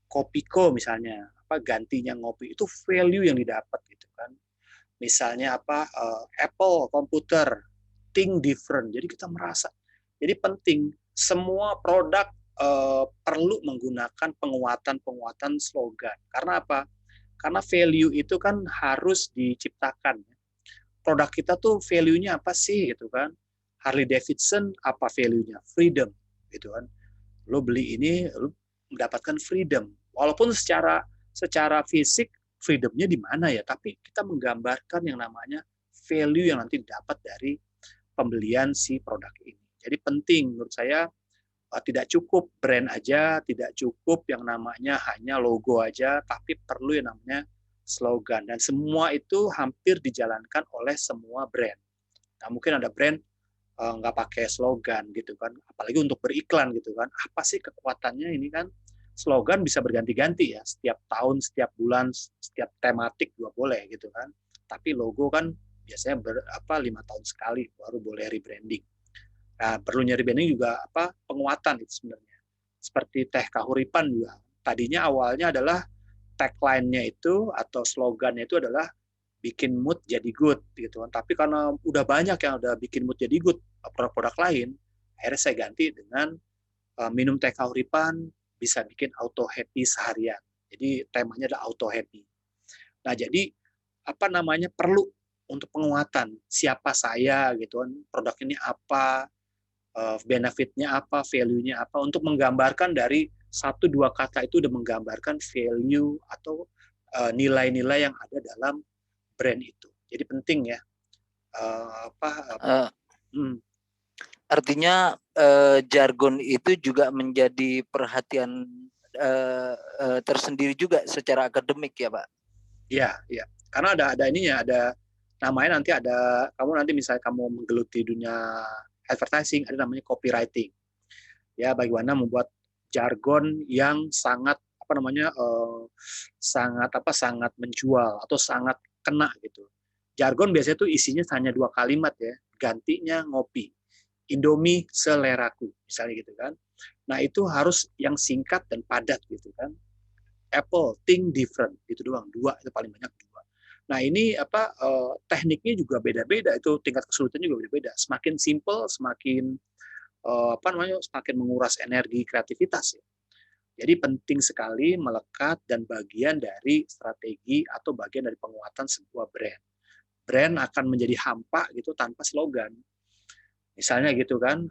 Kopiko misalnya, gantinya ngopi itu value yang didapat gitu kan. Misalnya Apple komputer, think different. Jadi kita merasa. Jadi penting semua produk perlu menggunakan penguatan slogan. Karena apa? Karena value itu kan harus diciptakan. Produk kita tuh value-nya apa sih gitu kan? Harley Davidson apa value-nya? Freedom gitu kan. Lo beli ini lo mendapatkan freedom. Walaupun secara fisik freedom-nya di mana ya, tapi kita menggambarkan yang namanya value yang nanti dapat dari pembelian si produk ini. Jadi penting menurut saya, tidak cukup brand aja, tidak cukup yang namanya hanya logo aja, tapi perlu yang namanya slogan. Dan semua itu hampir dijalankan oleh semua brand. Nah, mungkin ada brand nggak pakai slogan gitu kan, apalagi untuk beriklan gitu kan. Apa sih kekuatannya ini kan? Slogan bisa berganti-ganti ya, setiap tahun, setiap bulan, setiap tematik juga boleh gitu kan. Tapi logo kan biasanya 5 tahun sekali baru boleh rebranding. Nah, perlunya rebranding juga penguatan itu sebenarnya. Seperti Teh Kahuripan juga. Tadinya awalnya adalah tagline-nya itu atau slogannya itu adalah bikin mood jadi good gitu kan. Tapi karena udah banyak yang udah bikin mood jadi good produk-produk lain, akhirnya saya ganti dengan minum Teh Kahuripan bisa bikin auto happy seharian. Jadi temanya adalah auto happy. Nah, jadi perlu untuk penguatan siapa saya gitu kan, produk ini apa, benefitnya apa, value-nya apa, untuk menggambarkan dari 1-2 kata itu udah menggambarkan value atau nilai-nilai yang ada dalam brand itu. Jadi penting ya. Artinya jargon itu juga menjadi perhatian tersendiri juga secara akademik ya Pak? Iya. Karena ada ininya, ada namanya nanti ada, kamu nanti misalnya kamu menggeluti dunia advertising, ada namanya copywriting. Ya, bagaimana membuat jargon yang sangat sangat menjual atau sangat kena gitu. Jargon biasanya tuh isinya hanya 2 kalimat ya, gantinya ngopi. Indomie seleraku, misalnya gitu kan. Nah, itu harus yang singkat dan padat gitu kan. Apple, think different, gitu doang. 2, itu paling banyak 2. Nah, ini tekniknya juga beda-beda, itu tingkat kesulitannya juga beda-beda. Semakin simple, semakin semakin menguras energi kreativitas ya. Jadi penting sekali melekat dan bagian dari strategi atau bagian dari penguatan sebuah brand. Brand akan menjadi hampa gitu tanpa slogan. Misalnya gitu kan,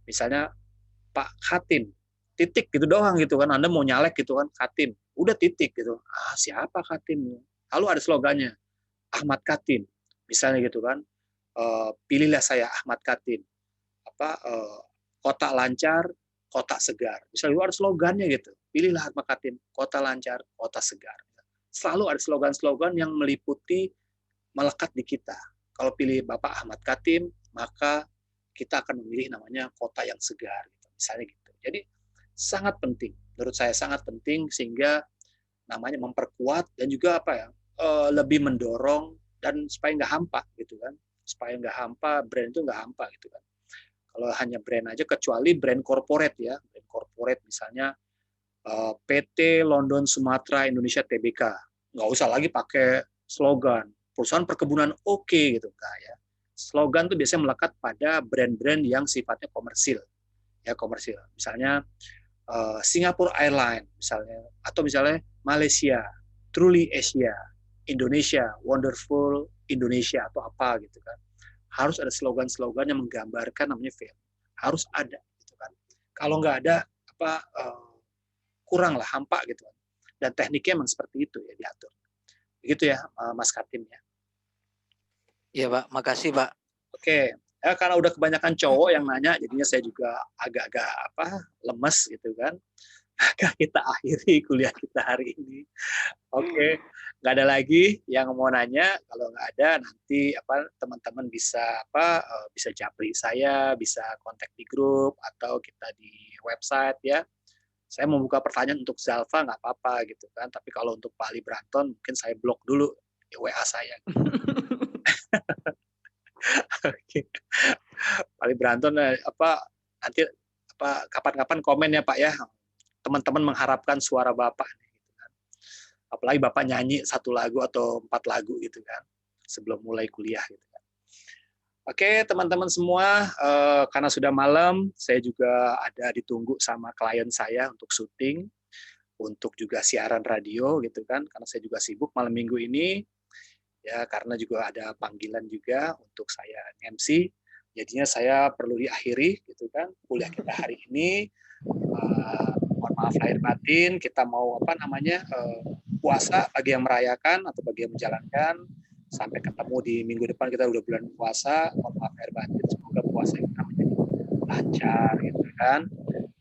misalnya Pak Katim, titik gitu doang gitu kan, Anda mau nyalek gitu kan, Katim, udah titik gitu. Siapa Katim? Lalu ada slogannya, Ahmad Katim, misalnya gitu kan, pilihlah saya Ahmad Katim, kota lancar, kota segar. Misalnya ada slogannya gitu, pilihlah Ahmad Katim, kota lancar, kota segar. Selalu ada slogan-slogan yang meliputi, melekat di kita. Kalau pilih Bapak Ahmad Katim, maka kita akan memilih namanya kota yang segar, gitu. Misalnya gitu. Jadi sangat penting, menurut saya sangat penting sehingga namanya memperkuat dan juga lebih mendorong dan supaya nggak hampa gitu kan, supaya nggak hampa, brand itu nggak hampa gitu kan. Kalau hanya brand aja, kecuali brand corporate ya, brand corporate misalnya PT London Sumatera Indonesia Tbk, nggak usah lagi pakai slogan perusahaan perkebunan oke gitu enggak ya. Slogan tuh biasanya melekat pada brand-brand yang sifatnya komersil. Ya, komersil. Misalnya Singapore Airlines misalnya, atau misalnya Malaysia, Truly Asia, Indonesia, Wonderful Indonesia atau apa gitu kan. Harus ada slogan-slogan yang menggambarkan namanya value. Harus ada gitu kan. Kalau nggak ada kurang lah, hampa gitu kan. Dan tekniknya memang seperti itu ya diatur. Begitu ya Mas Katim ya. Iya Pak, makasih Pak. Oke, Ya, karena udah kebanyakan cowok yang nanya, jadinya saya juga agak-agak lemes gitu kan. Maka kita akhiri kuliah kita hari ini. Oke, nggak ada lagi yang mau nanya. Kalau nggak ada, nanti teman-teman bisa bisa japri saya, bisa kontak di grup atau kita di website ya. Saya mau buka pertanyaan untuk Zalfa nggak apa-apa gitu kan. Tapi kalau untuk Pak Ali Branton mungkin saya blok dulu WA saya. Oke. Pak Ali Branton nanti kapan-kapan komen ya Pak ya. Teman-teman mengharapkan suara Bapak gitu kan. Apalagi Bapak nyanyi 1 lagu atau 4 lagu gitu kan sebelum mulai kuliah gitu kan. Oke, teman-teman semua, karena sudah malam, saya juga ada ditunggu sama klien saya untuk syuting, untuk juga siaran radio gitu kan, karena saya juga sibuk malam minggu ini, ya karena juga ada panggilan juga untuk saya MC, jadinya saya perlu diakhiri gitu kan, kuliah kita hari ini. Mohon maaf lahir batin, kita mau puasa bagi yang merayakan atau bagi yang menjalankan. Sampai ketemu di minggu depan, kita udah bulan puasa. Mohon maaf lahir batin, semoga puasa kita menjadi lancar gitu kan.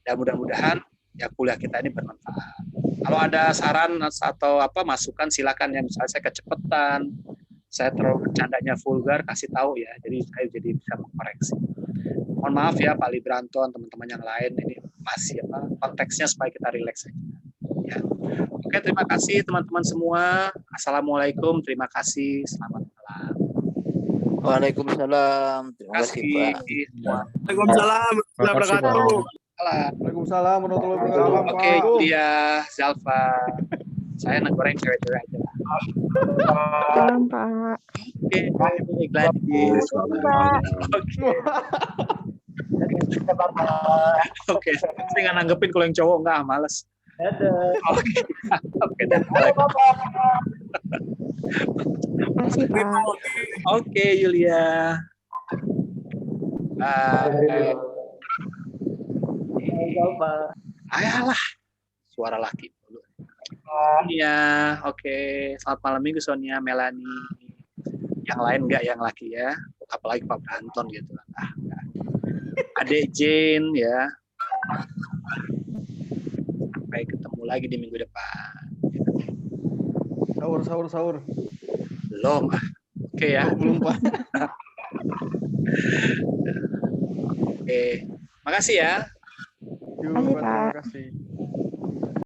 Dan mudah-mudahan ya kuliah kita ini bermanfaat. Kalau ada saran atau masukan silakan ya, misalnya saya kecepatan, saya terlalu bercandanya vulgar, kasih tahu ya. Jadi saya jadi bisa mengkoreksi. Mohon maaf ya Pak Ali Branton, teman-teman yang lain, ini masih konteksnya supaya kita rileks saja. Ya. Oke, terima kasih teman-teman semua. Assalamualaikum, terima kasih, selamat malam. Waalaikumsalam. Terima kasih Pak. Waalaikumsalam warahmatullahi wabarakatuh. Waalaikumsalam warahmatullahi wabarakatuh. Oke, dia Zalfa. Saya goreng cewek-cewek aja lah. Salam, Pak. Oke, baik Gladys. Oke, saya nggak nanggepin kalau yang cowok nggak, males. Oke, dah. Makasih, Pak. Oke, Yulia. Ayalah, suara laki dulu. Sonia, oke. Selamat malam minggu Sonia, Melanie. Yang lain enggak yang laki ya, apalagi Pak Branton gitu. Enggak. Adek Jane ya. Sampai ketemu lagi di minggu depan. Sahur. Belum. Oke ya. Belum, Pak. Oke. Makasih ya. Yuk, Makasih, Pak. Pak. Terima kasih.